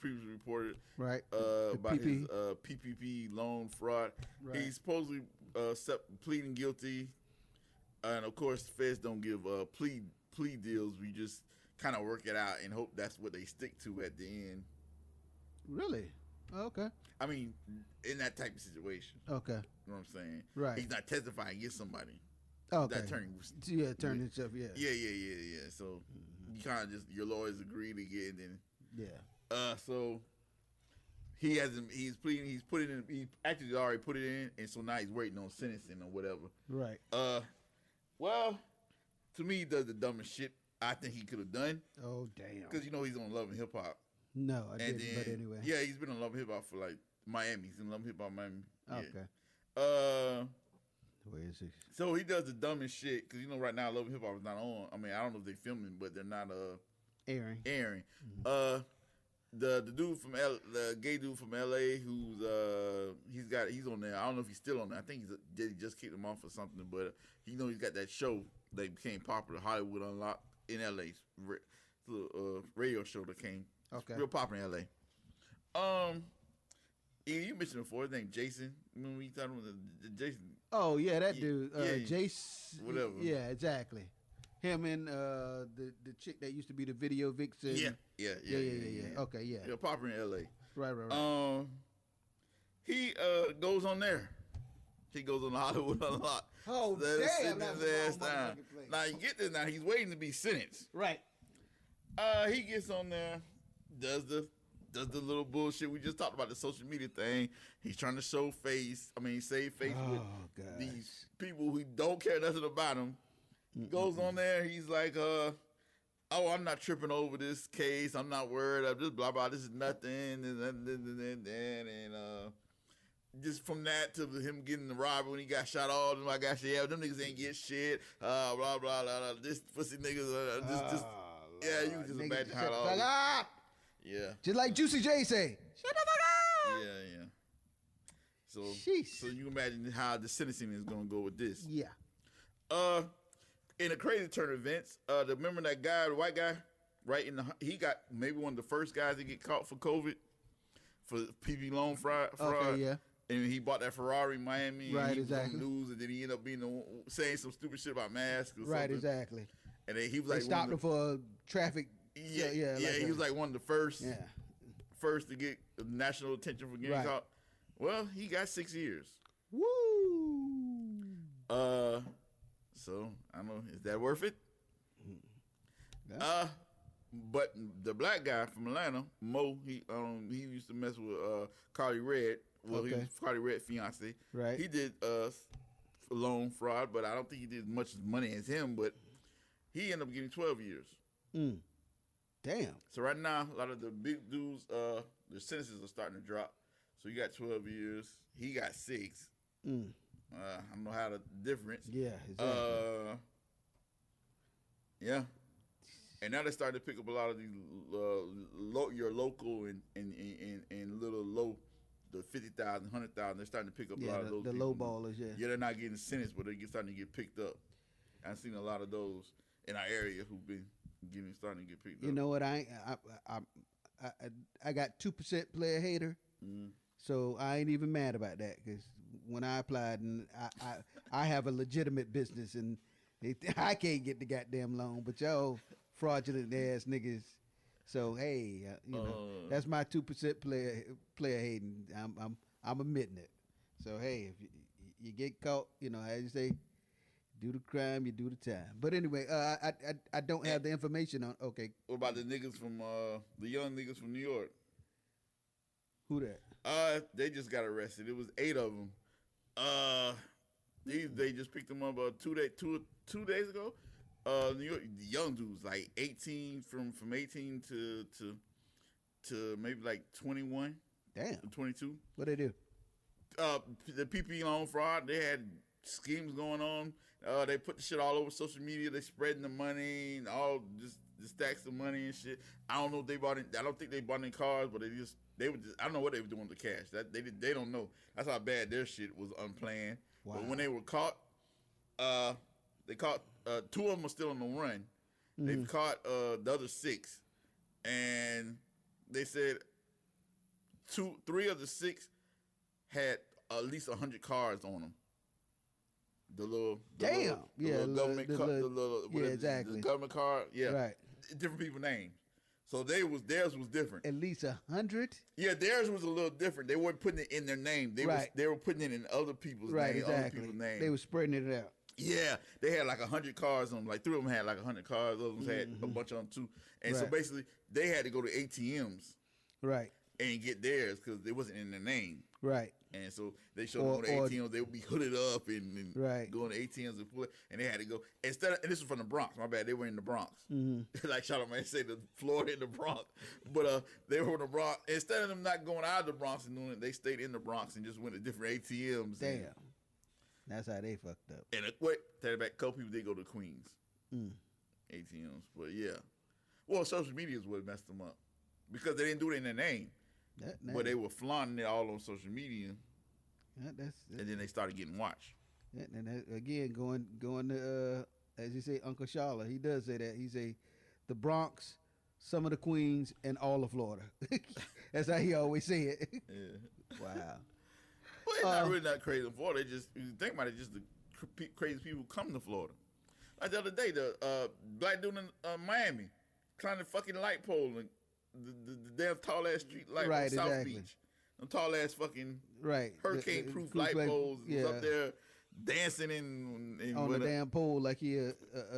We previously reported Right. about PP. his PPP loan fraud. Right. He's supposedly pleading guilty, and of course, the feds don't give plea deals. We just kind of work it out and hope that's what they stick to at the end. Really? Oh, okay. I mean, in that type of situation. Okay. You know what I'm saying? Right. He's not testifying against somebody. Okay. That attorney was, Yeah, attorney and stuff. Yeah. yeah. So you kind of just your lawyers agree to get, and then Yeah. so he hasn't. He's pleading. He's put it in. He actually already put it in, and so now he's waiting on sentencing or whatever. Right. Well, to me, he does the dumbest shit I think he could have done. Oh damn. Because he's on Love and Hip Hop. No, I And didn't. But anyway. Yeah, he's been on Love and Hip Hop for like Miami. He's in Love and Hip Hop Miami. Okay. Yeah. Where is he? So he does the dumbest shit because right now Love and Hip Hop is not on. I mean, I don't know if they filming, but they're not Airing. Mm-hmm. The dude from the gay dude from LA who's he's on there. I don't know if he's still on there. I think he just kicked him off or something, but he's got that show that became popular, Hollywood Unlocked in LA. It's a radio show that came real popular in LA. You mentioned before his name Jason. Remember we talking about the Jason? Oh yeah, that dude, Jace. Whatever. Yeah, exactly. Him and the chick that used to be the video vixen. Yeah. Okay, yeah. Yeah, popular in LA. Right. He goes on there. He goes on the Hollywood Unlocked. Oh, damn. Sitting his ass down. Now you get this. Now he's waiting to be sentenced. Right. He gets on there, does the little bullshit we just talked about, the social media thing. He's trying to save face with these people who don't care nothing about him. He goes on there. He's like, oh, I'm not tripping over this case. I'm not worried. I'm just blah blah. This is nothing. And just from that to him getting the robbery when he got shot. All them, I got yeah, them niggas ain't get shit. Blah blah blah. This pussy niggas. Yeah, you just imagine how all. Yeah. Just like Juicy J say. Shut the fuck up. Yeah. So Sheesh. so you imagine how the sentencing is gonna go with this. Yeah. In a crazy turn of events, remember that guy, the white guy, right he got maybe one of the first guys to get caught for COVID, for PV loan fraud. Okay, yeah. And he bought that Ferrari in Miami. Right, and he exactly. Was on the news, and then he ended up being saying some stupid shit about masks. Or Right, something. exactly. And then he was They like, stopped him for traffic. Yeah. Like He was like one of the first. Yeah. First to get national attention for getting caught. Well, he got 6 years. Woo. So I don't know, is that worth it? Yeah. But the black guy from Atlanta, Mo, he used to mess with Carly Red. Well, he was Carly Red's fiance. Right. He did loan fraud, but I don't think he did as much money as him. But he ended up getting 12 years. Damn. So right now, a lot of the big dudes, their sentences are starting to drop. So you got 12 years. He got 6. I don't know how the difference. Yeah, exactly. Yeah. And now they're starting to pick up a lot of these your local and little low, the 50,000, 100,000. They're starting to pick up a lot of those. The people. low ballers, yeah. Yeah, they're not getting sentenced, but they're starting to get picked up. I've seen a lot of those in our area who've been starting to get picked up. You know what? I got 2% player hater, so I ain't even mad about that because when I applied and I have a legitimate business and I can't get the goddamn loan, but y'all fraudulent ass niggas. So hey, that's my 2% player hating. I'm admitting it. So hey, if you get caught, as you say, do the crime, you do the time. But anyway, I don't have the information on. Okay. What about the niggas from the young niggas from New York? Who that? They just got arrested. It was 8 of them. They just picked them up 2 days ago. New York, the young dudes like 18 from 18 to maybe like 21. Damn. 22. What they do? The PP loan fraud. They had schemes going on. They put the shit all over social media. They spreading the money and all just the stacks of money and shit. I don't know if they bought it. I don't think they bought any cars, but they were just. I don't know what they were doing with the cash. They don't know. That's how bad their shit was unplanned. Wow. But when they were caught, they caught 2 of them are still on the run. They've caught the other 6, and they said 3 of the 6 had at least 100 cars on them. The little government car, exactly. The government car, right. Different people's names. So theirs was different. At least 100. Yeah, theirs was a little different. They weren't putting it in their name. They were putting it in other people's right, names. Exactly. Other people's names. They were spreading it out. Yeah, they had like 100 cars on them. Like 3 of them had like 100 cars. Others had a bunch of them too. And so basically, they had to go to ATMs, right, and get theirs because it wasn't in their name, right. And so they showed them on the ATMs. They would be hooded up and go in the ATMs and pull it. And they had to go and this was from the Bronx. My bad, they were in the Bronx. Like Charlamagne said, the Florida in the Bronx, but they were in the Bronx. Instead of them not going out of the Bronx and doing it, they stayed in the Bronx and just went to different ATMs. Damn. That's how they fucked up. And take it back. A couple people did go to Queens ATMs, but yeah. Well, social media is what messed them up because they didn't do it in their name, but they were flaunting it all on social media, and then they started getting watched. And again, going to as you say, Uncle Shala, he does say that. He say the Bronx, some of the Queens, and all of Florida. That's how he always say it. Yeah. Wow. Well, it's not really not crazy in Florida. Just you think about it, just the crazy people who come to Florida. Like the other day, the black dude in Miami climbing the fucking light pole and the damn tall ass street light on South Beach. Them tall ass fucking hurricane proof light poles. Was up there dancing in on the damn pole like he a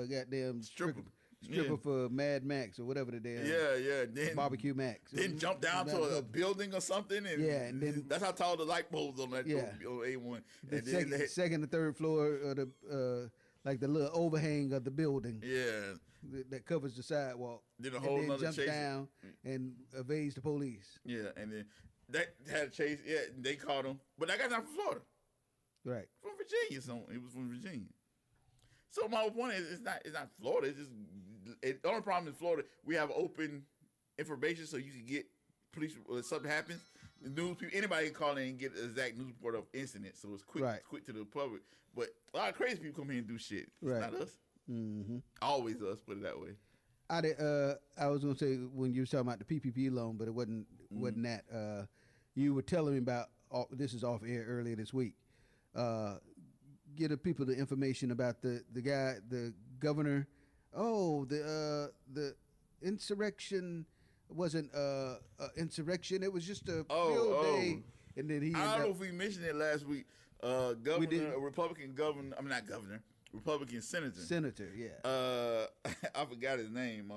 goddamn stripper for Mad Max or whatever the damn then Barbecue Max. Then jump down to a building or something and then that's how tall the light poles on that on A1. And then second and third floor of the like the little overhang of the building. Yeah. That covers the sidewalk. Then a whole and then nother jumps chase down and evades the police. Yeah, and then that had a chase. Yeah, they caught him. But that guy's not from Florida. Right. From Virginia. So he was from Virginia. So my point is, it's not Florida. It's just the only problem in Florida, we have open information so you can get police if something happens. The news people, anybody can call in and get an exact news report of incident. So it's quick, quick to the public. But a lot of crazy people come here and do shit. It's not us. Mm-hmm. Always us. Put it that way. I was gonna say when you were talking about the PPP loan, but it wasn't that. You were telling me about this is off air earlier this week. Get the people the information about the guy, the governor. Oh, the insurrection wasn't insurrection. It was just a field day, and then he. I don't know if we mentioned it last week. Governor, a Republican governor. I mean, not governor. Republican senator. Senator, yeah. I forgot his name.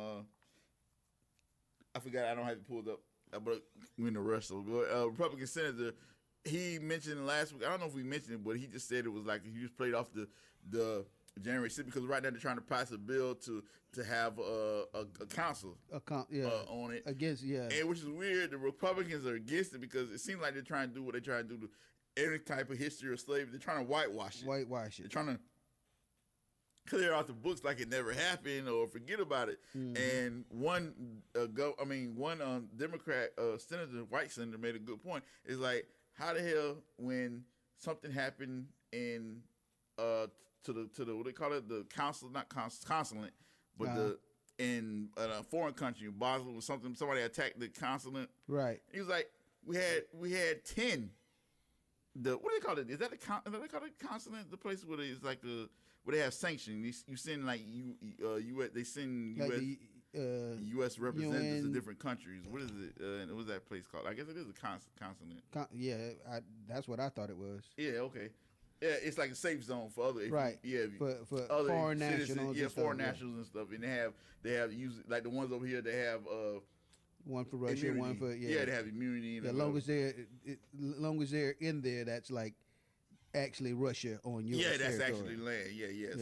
I forgot. I don't have it pulled up. But we're in a rush. So, Republican senator. He mentioned last week. I don't know if we mentioned it, but he just said it was like he just played off the January 6th because right now they're trying to pass a bill to have a council on it against and which is weird. The Republicans are against it because it seems like they're trying to do what they're trying to do to any type of history of slavery. They're trying to whitewash it. They're trying to clear out the books like it never happened or forget about it. Mm-hmm. And one Democrat senator, white senator, made a good point. It's like, how the hell when something happened in to the what they call it, the consulate, but in a foreign country, Basel or something, somebody attacked the consulate. Right. He was like, we had 10. What do they call it? Is that they call it consulate? The place where it's like where they have sanctions. You send like U.S. They send U.S. Like U.S. representatives UN, to different countries. What is it? What was that place called? I guess it is a consulate. That's what I thought it was. Yeah. Okay. Yeah, it's like a safe zone for other for other foreign citizens, nationals. Foreign nationals and stuff. And they have use like the ones over here. They have one for Russia, immunity. one for they have immunity. As long as they're in there, that's like actually Russia on U.S. Yeah, that's territory. actually land. Yeah.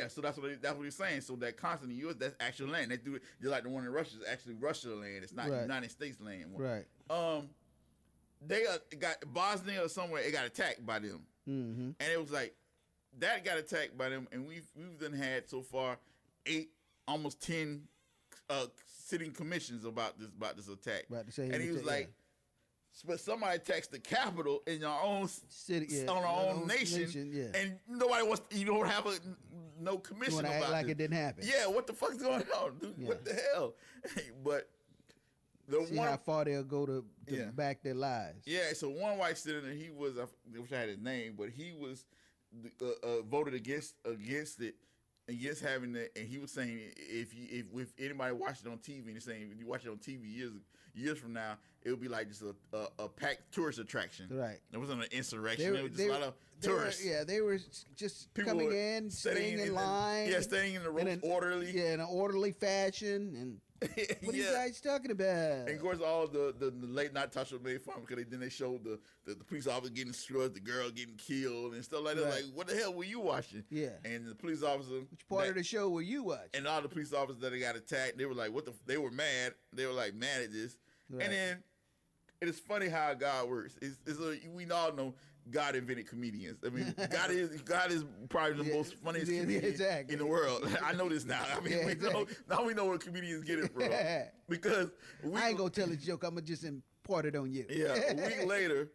So that's what he's saying. So that constant U.S. that's actual land. They do it just like the one in Russia is actually Russia land. It's not United States land. Right. They got Bosnia or somewhere. It got attacked by them, and it was like that got attacked by them. And we've done had so far 8, almost 10 sitting commissions about this attack. And he was like, but somebody attacks the capital in your own city, on our own nation, and nobody wants. You don't have no commission. You want to act like it didn't happen. Yeah, what the fuck's going on, dude? Yeah. What the hell? But See how far they'll go to back their lies. Yeah, so one white senator, he was, I wish I had his name, but he was voted against it, against having that, and he was saying if anybody watched it on TV, and he's saying if you watch it on TV years from now, it would be like just a packed tourist attraction. Right. It wasn't an insurrection. It was just a lot of tourists. They were just people coming in, staying in line. Staying in the room orderly. Yeah, in an orderly fashion. And what are you guys talking about? And of course, all the late night talk show made fun because then they showed the police officer getting struck, the girl getting killed, and stuff like that. Like, what the hell were you watching? Yeah. And the police officer. Which part of the show were you watching? And all the police officers that got attacked, they were like, they were mad. They were like mad at this. Right. And then it is funny how God works. We all know God invented comedians. I mean, God is probably the most funniest comedian in the world. I know this now. I mean, we know where comedians get it from. Because I ain't gonna tell a joke. I'm gonna just impart it on you. Yeah. A week later,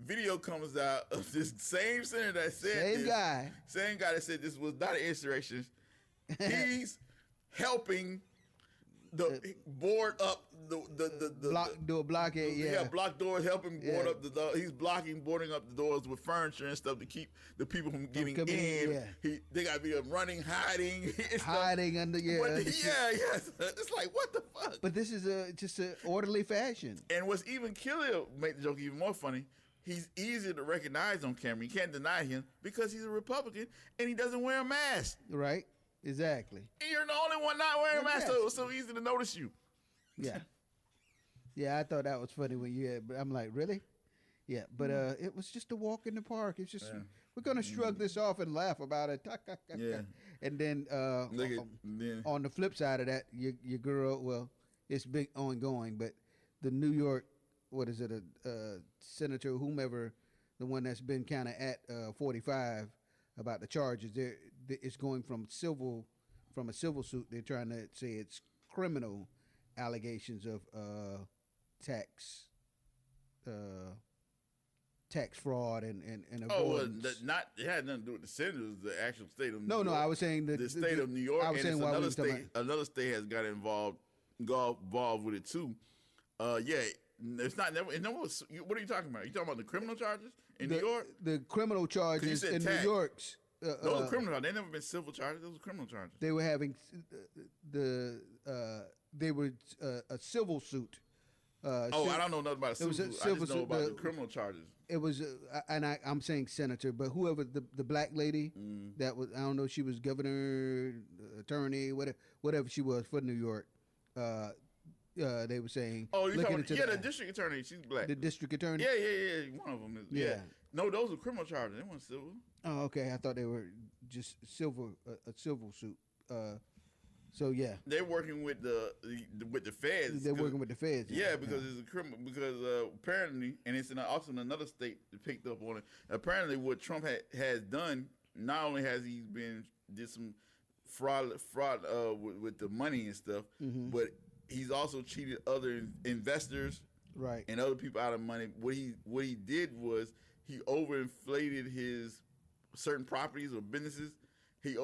video comes out of this same senator that said same guy that said this was not an insurrection. He's helping board up do a blockade, block doors, helping board up the door. He's boarding up the doors with furniture and stuff to keep the people from getting in. They got to be running, hiding under It's like, what the fuck? But this is just an orderly fashion. And what's even killer, make the joke even more funny, he's easier to recognize on camera. You can't deny him because he's a Republican and he doesn't wear a mask. Right. Exactly. And you're the only one not wearing a mask, so it's so easy to notice you. Yeah. Yeah, I thought that was funny when you had, but I'm like, really? Yeah, but it was just a walk in the park. It's just, we're going to shrug this off and laugh about it. Yeah. And then on the flip side of that, your girl, well, it's big ongoing, but the New York, what is it, a senator, whomever, the one that's been kind of at 45 about the charges, it's going from a civil suit. They're trying to say it's criminal allegations of tax fraud and avoidance. It had nothing to do with the senators. The actual state of New York. I was saying the state of New York. I was saying another state has got involved with it too. It's not never. What are you talking about? You talking about the criminal charges in New York? The criminal charges in New York's. Those are criminal charges. They never been civil charges. Those are criminal charges. They were having a civil suit. I don't know nothing about a civil suit. I just know about the criminal charges. It was, I'm saying senator, but whoever the black lady that was, I don't know, she was governor, attorney, whatever she was for New York. They were saying. Oh, you're talking about the district attorney. She's black. The district attorney. Yeah. One of them is. Yeah. No, those are criminal charges. They weren't civil. Oh, okay. I thought they were just a civil suit. So yeah, they're working with the feds. They're working with the feds. Yeah, because it's a criminal. Because apparently, and it's also in another state that picked up on it. Apparently, what Trump has done, not only has he did some fraud with the money and stuff, but he's also cheated other investors, right, and other people out of money. What he did was he overinflated his certain properties or businesses. He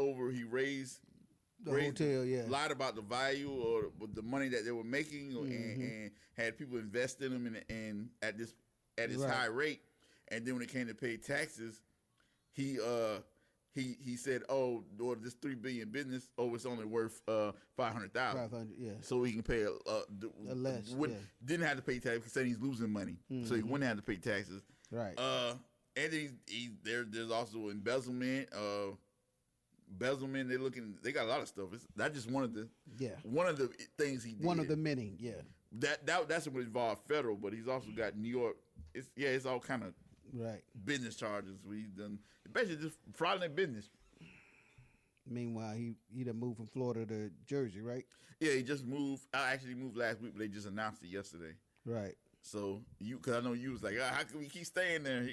raised the hotel, lied about the value or the money that they were making, and had people invest in them and at this high rate. And then when it came to pay taxes, he said, this $3 billion business, it's only worth $500,000. 500, yeah. So he can pay less. Didn't have to pay taxes. He said he's losing money, so he wouldn't have to pay taxes. Right. And then there's also embezzlement. They got a lot of stuff. It's not just one of the things he did. One of the many, That's what involved federal, but he's also got New York. It's all kind of business charges. He's done basically just fraudulent business. Meanwhile, he done moved from Florida to Jersey, right? Yeah, he just moved. I actually moved last week, but they just announced it yesterday. Right. So because I know you was like, how can we keep staying there?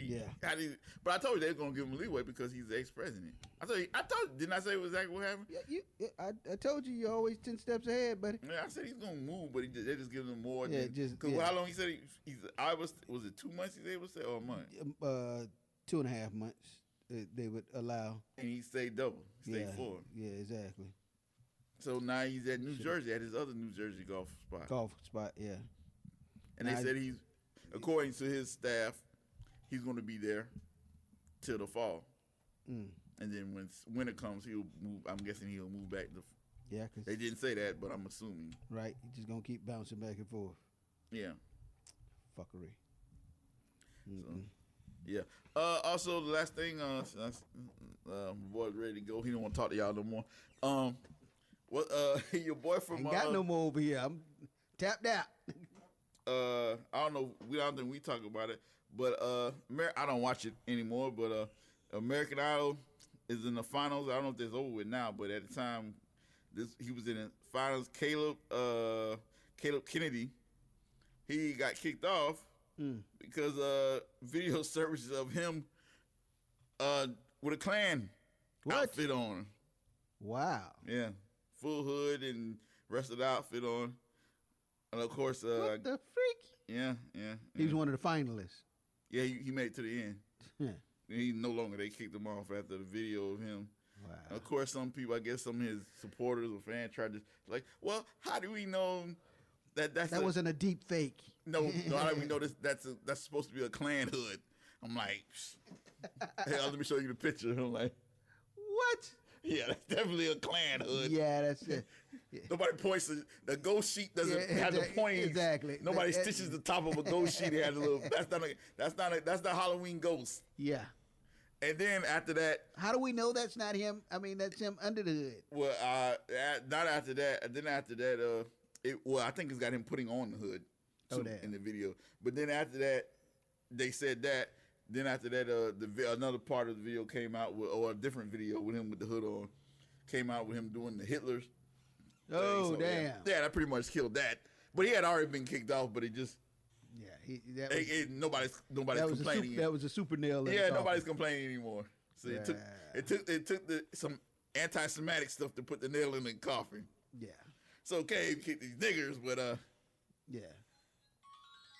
But I told you they were gonna give him leeway because he's the ex-president. Didn't I say exactly what happened? Yeah, I told you you're always 10 steps ahead, buddy. Yeah, I said he's gonna move, but they just giving him more. Yeah, how long he said was it 2 months he able to stay or a month? 2.5 months they would allow. And he stayed double. He stayed 4. Yeah, exactly. So now he's at New Jersey, at his other New Jersey golf spot. Golf spot, yeah. And they said he's, according to his staff, he's going to be there till the fall. And then when winter comes, he'll move. I'm guessing he'll move back to. Yeah, cause they didn't say that, but I'm assuming. Right, he's just gonna keep bouncing back and forth. Yeah. Fuckery. So, yeah. Also, the last thing, my boy's ready to go. He don't want to talk to y'all no more. What? Your boy from ain't got no more over here. I'm tapped out. I don't know. I don't think we talk about it, but I don't watch it anymore. But American Idol is in the finals. I don't know if it's over with now, but at the time, he was in the finals. Caleb Kennedy, he got kicked off because video services of him with a Klan outfit on. Wow. Yeah, full hood and rest of the outfit on. And of course, what the freak? Yeah. He was one of the finalists. Yeah, he made it to the end. He no longer. They kicked him off after the video of him. Wow. And of course, some people, I guess, some of his supporters or fans tried to like, well, how do we know that wasn't a deep fake? No, how do we know that's supposed to be a Klan hood? I'm like, hey, let me show you the picture. I'm like, what? Yeah, that's definitely a Klan hood. Yeah, that's it. Yeah. Nobody points the ghost sheet doesn't have the pointing. Exactly. Nobody stitches the top of a ghost sheet. It has a little. That's not Halloween ghost. Yeah. And then after that, how do we know that's not him? I mean, that's him under the hood. Well, not after that. Then after that, I think it's got him putting on the hood too, in the video. But then after that, they said that. Then after that, another part of the video came out or a different video with him with the hood on, came out with him doing the Hitlers. Oh, so, damn! Yeah, that pretty much killed that. But he had already been kicked off. But he just nobody's complaining. That was a super nail. Yeah, nobody's complaining anymore. So it took some anti-Semitic stuff to put the nail in the coffin. Yeah. It's okay if you kick these niggers, but yeah,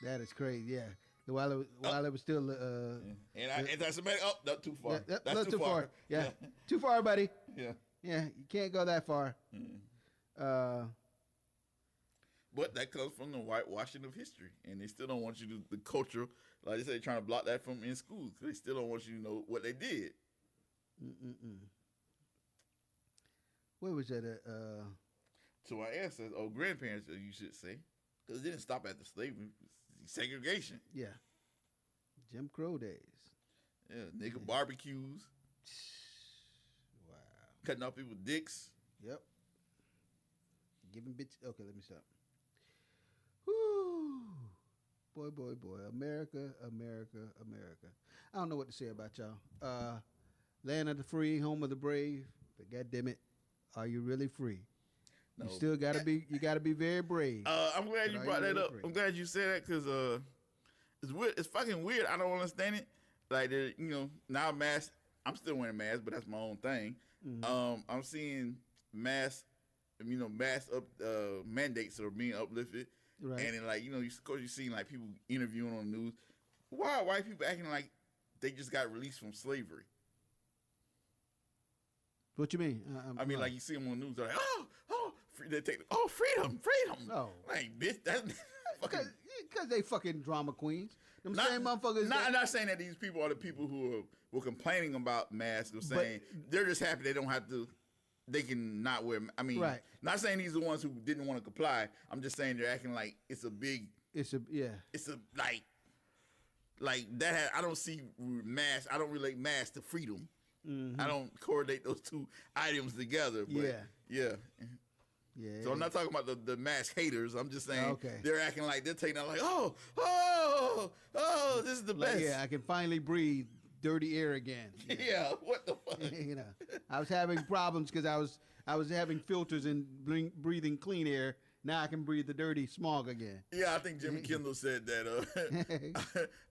that is crazy. Yeah. While it was still and anti-Semitic. Oh, not too far. That's too far. Yeah. Too far, buddy. Yeah. Yeah, you can't go that far. But that comes from the whitewashing of history, and they still don't want you to the culture. Like they say, they're trying to block that from in schools. They still don't want you to know what they did. Where was that? To our ancestors or grandparents, you should say, because it didn't stop at the slavery. Segregation. Yeah. Jim Crow days. Yeah, nigga barbecues. Wow. Cutting off people's dicks. Yep. Giving bitches. Okay, let me stop. Whoo. Boy. America. I don't know what to say about y'all. Land of the free, home of the brave. But goddamn it, are you really free? No. You still gotta be. You gotta be very brave. I'm glad you brought that up. I'm glad you said that because it's weird. It's fucking weird. I don't understand it. Like now mask. I'm still wearing masks, but that's my own thing. Mm-hmm. I'm seeing mask up mandates are being uplifted, right. And then of course you see like people interviewing on the news. Why are white people acting like they just got released from slavery? What you mean? I mean, like you see them on the news, they're like, they take freedom. No, like bitch, that's fucking because they fucking drama queens. Them same motherfuckers. I'm not saying that these people are the people who were complaining about masks. They're saying they're just happy they don't have to. They can not wear. I mean, right. Not saying these are the ones who didn't want to comply. I'm just saying they're acting like it's a like that. I don't see mask. I don't relate mask to freedom. Mm-hmm. I don't correlate those two items together. But yeah. So I'm not talking about the mask haters. I'm just saying they're acting like they're taking out like, this is the best. Yeah, I can finally breathe dirty air again. Yeah, what the fuck? I was having problems because I was having filters and breathing clean air. Now I can breathe the dirty smog again. Yeah, I think Jimmy Kimmel said that.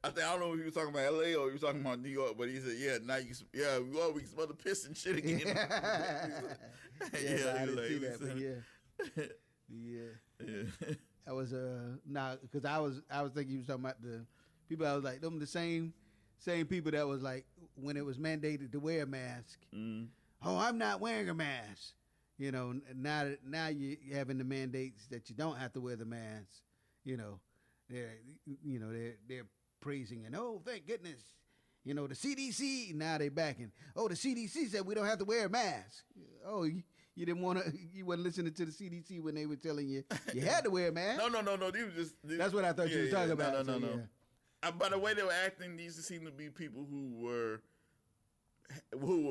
I don't know if he was talking about L.A. or he was talking about New York, but he said, we can smell the piss and shit again. I didn't see that, but yeah. I was because I was thinking he was talking about the people. I was like, them the same people that was like when it was mandated to wear a mask. Mm. Oh, I'm not wearing a mask. You know, now you having the mandates that you don't have to wear the mask. You know, they're praising and oh, thank goodness. You know, the CDC now they backing. Oh, the CDC said we don't have to wear a mask. Oh, you didn't want to. You wasn't listening to the CDC when they were telling you you had to wear a mask. No. That's what I thought you were talking about. No. Yeah. By the way they were acting, these seemed to be people who were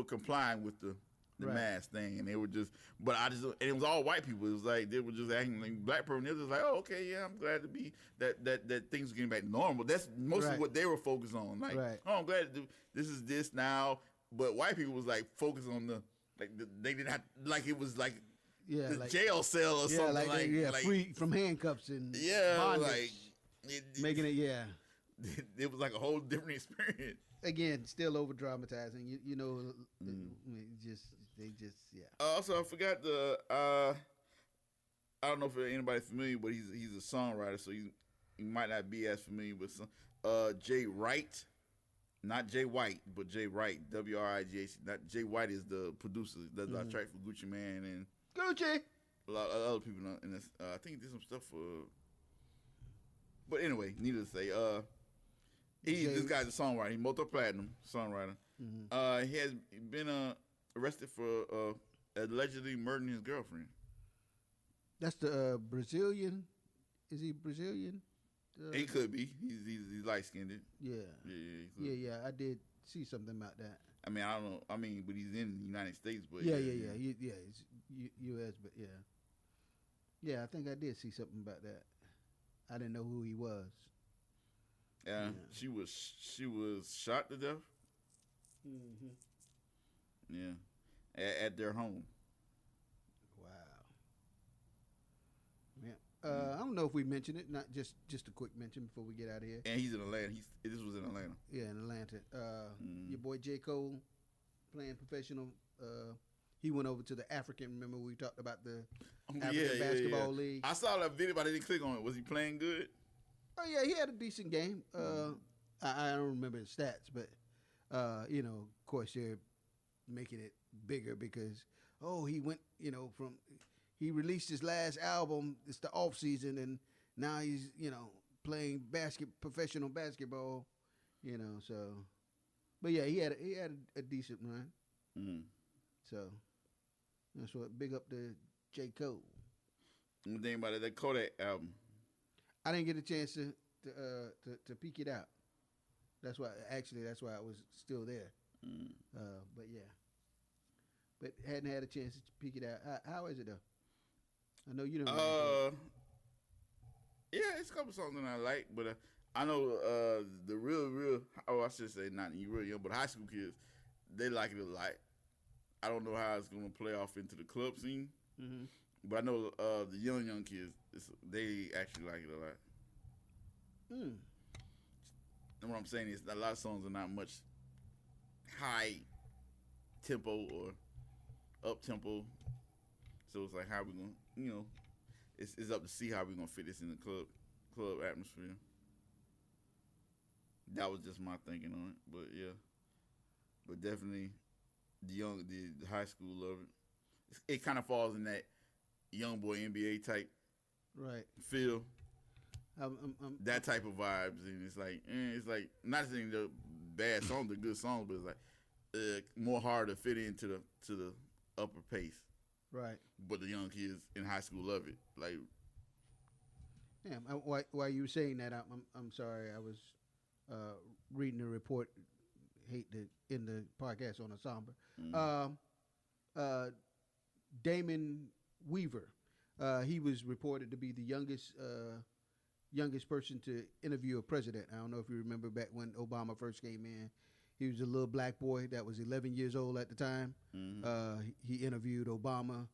complying with the Right. mask thing, and they were just. But and it was all white people. It was like they were just acting like black person. They was just like, oh, okay, yeah, I'm glad to be that things are getting back to normal. That's mostly Right. what they were focused on. Like, Right. oh, I'm glad this is this now. But white people was like focused on they didn't have like it was like Yeah, the like jail cell or something like free from handcuffs and yeah, bondage, like making it it was like a whole different experience. again still over dramatizing. You know, they just Also, I forgot I don't know if anybody's familiar, but he's a songwriter, so you might not be as familiar with some. Jay Wright, not Jay White, but Jay Wright, WRIGH. Not Jay White is the producer. Does a track for Gucci Mane and Gucci. a lot of other people in this. I think he did some stuff for. But anyway, needless to say, this guy's a songwriter. He's multi-platinum songwriter. Mm-hmm. He has been arrested for allegedly murdering his girlfriend. That's the Brazilian. Is he Brazilian? He could be. He's light skinned. Yeah. Yeah. I did see something about that. I mean, I don't know. I mean, but he's in the United States. But Yeah. It's U.S. But yeah. I think I did see something about that. I didn't know who he was. Yeah. She was shot to death. Mm-hmm. Yeah. At their home. Wow. Yeah. I don't know if we mentioned it. Not just a quick mention before we get out of here. And he's in Atlanta. This was in Atlanta. Yeah, in Atlanta. Your boy J. Cole playing professional. He went over to the African. Remember we talked about the African basketball league. I saw that video, but I didn't click on it. Was he playing good? Oh yeah, he had a decent game. I don't remember the stats, but of course they're making it bigger because he went, he released his last album. It's the off season, and now he's playing professional basketball. So, but yeah, he had a decent run. Mm-hmm. So that's what big up to J. Cole. What do you think about that Kodak album? I didn't get a chance to peek it out. That's why I was still there. But yeah, but hadn't had a chance to peek it out. How is it though? I know you don't. Yeah, it's a couple songs that I like, but I know the real. I should say not real young, but high school kids, they like it a lot. I don't know how it's gonna play off into the club scene, but I know the young kids, they actually like it a lot. And what I'm saying is a lot of songs are not much high tempo or up tempo, so it's like how we gonna, it's up to see how we gonna fit this in the club atmosphere. That was just my thinking on it, but yeah, but definitely the high school love it. It kind of falls in that young boy NBA type feel. That type of vibes, and it's like not saying the bad songs, the good songs, but it's like more hard to fit into the upper pace. Right. But the young kids in high school love it. Like, while you were saying that, I'm sorry, I was reading the report. Hate to end the podcast on a somber. Damon Weaver, he was reported to be the youngest person to interview a president. I don't know if you remember back when Obama first came in. He was a little black boy that was 11 years old at the time. He interviewed Obama,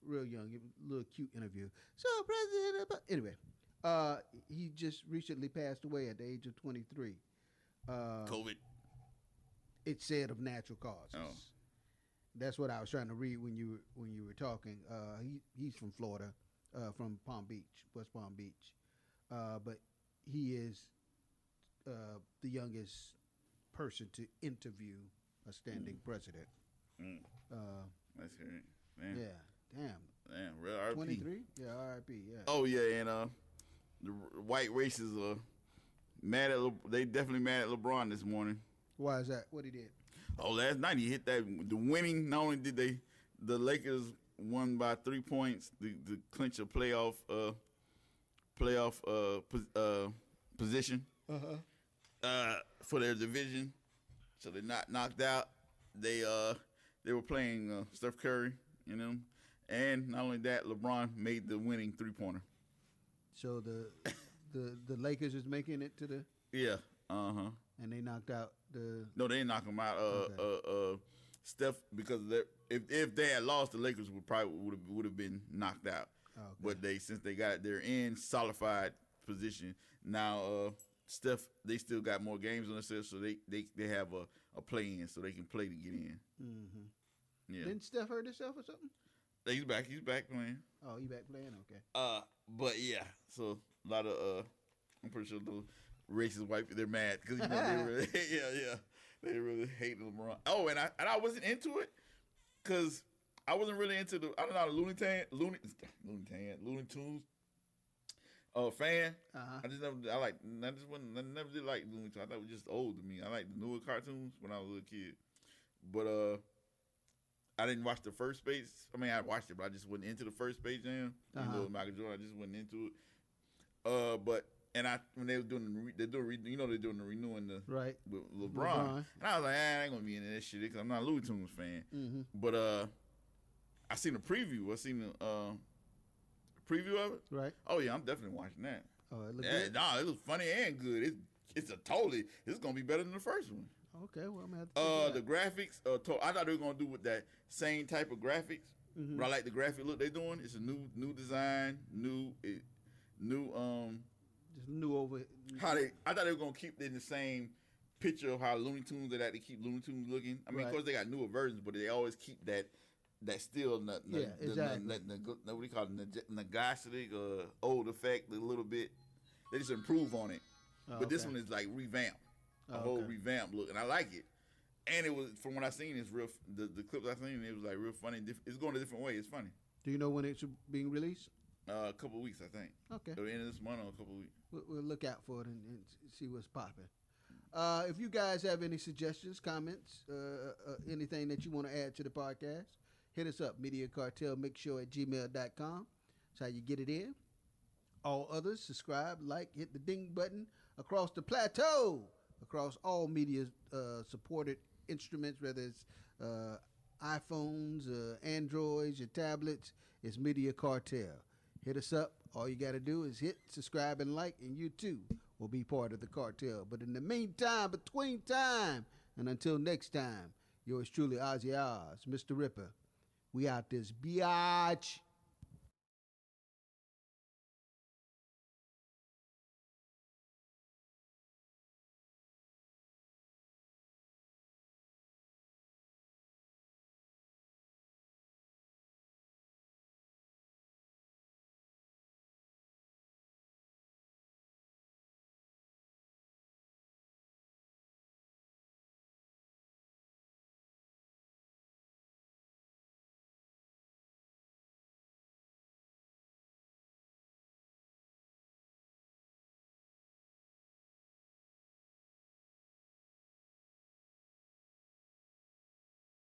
real young, a little cute interview. So, President, anyway, he just recently passed away at the age of 23. COVID. It said of natural causes. Oh. That's what I was trying to read when you were talking. He's from Florida, from Palm Beach, West Palm Beach, but he is the youngest person to interview a standing president. That's great. Man. Yeah. Damn, real RP. 23? Yeah, RIP, yeah. Oh yeah, and the white races are mad at they definitely mad at LeBron this morning. Why is that? What he did? Oh, last night he hit the winning. Not only did the Lakers won by 3 points to clinch a playoff position for their division. So they're not knocked out. They were playing Steph Curry, and not only that, LeBron made the winning 3-pointer. So the Lakers is making it to the and they knocked out the No, they didn't knock them out. Steph, because if they had lost, the Lakers would have been knocked out. Okay. But since they got they're in solidified position now. Steph, they still got more games on themselves, so they have a play in, so they can play to get in. Mm-hmm. Yeah. Didn't Steph hurt himself or something? He's back. He's back playing. Oh, he back playing. Okay. But yeah, so a lot of I'm pretty sure the racist white they're mad because they really they really hate LeBron. Oh, and I wasn't into it because I wasn't really into the the Looney Tunes. Fan. I never did like Looney Tunes. I thought it was just old to me. I liked the newer cartoons when I was a little kid. But I didn't watch the first Space. I mean, I watched it, but I just wasn't into the first Space Jam. Michael Jordan, I just wasn't into it. When they were doing they're doing the renewing with LeBron. And I was like, I ain't gonna be into this shit because I'm not a Looney Tunes fan. Mm-hmm. But I seen a preview. I seen the preview of it. Right. Oh yeah, I'm definitely watching that. Oh, it looked good. Nah, it was funny and good. It's gonna be better than the first one. Okay, well I'm gonna have to the graphics. I thought they were gonna do with that same type of graphics, but I like the graphic look they're doing. It's a new design, just new over. I thought they were gonna keep it in the same picture of how Looney Tunes they like to keep Looney Tunes looking. I mean, of course they got newer versions, but they always keep that still exactly. What do you call it? Nagasic old effect a little bit. They just improve on it, but this one is like revamped, whole revamped look, and I like it. And it was, from what I seen, it's real. The clips I seen, it was like real funny. It's going a different way. It's funny. Do you know when it's being released? A couple of weeks, I think. Okay. At the end of this month or a couple of weeks. We'll look out for it and see what's popping. If you guys have any suggestions, comments, anything that you want to add to the podcast, hit us up, mediacartelmixshow@gmail.com. That's how you get it in. All others, subscribe, like, hit the ding button across the plateau, across all media supported instruments, whether it's iPhones, Androids, your tablets. It's Media Cartel. Hit us up. All you got to do is hit subscribe and like, and you too will be part of the cartel. But in the meantime, between time, and until next time, yours truly, OZZIE Oz, Mr. Ripper. We out this biatch.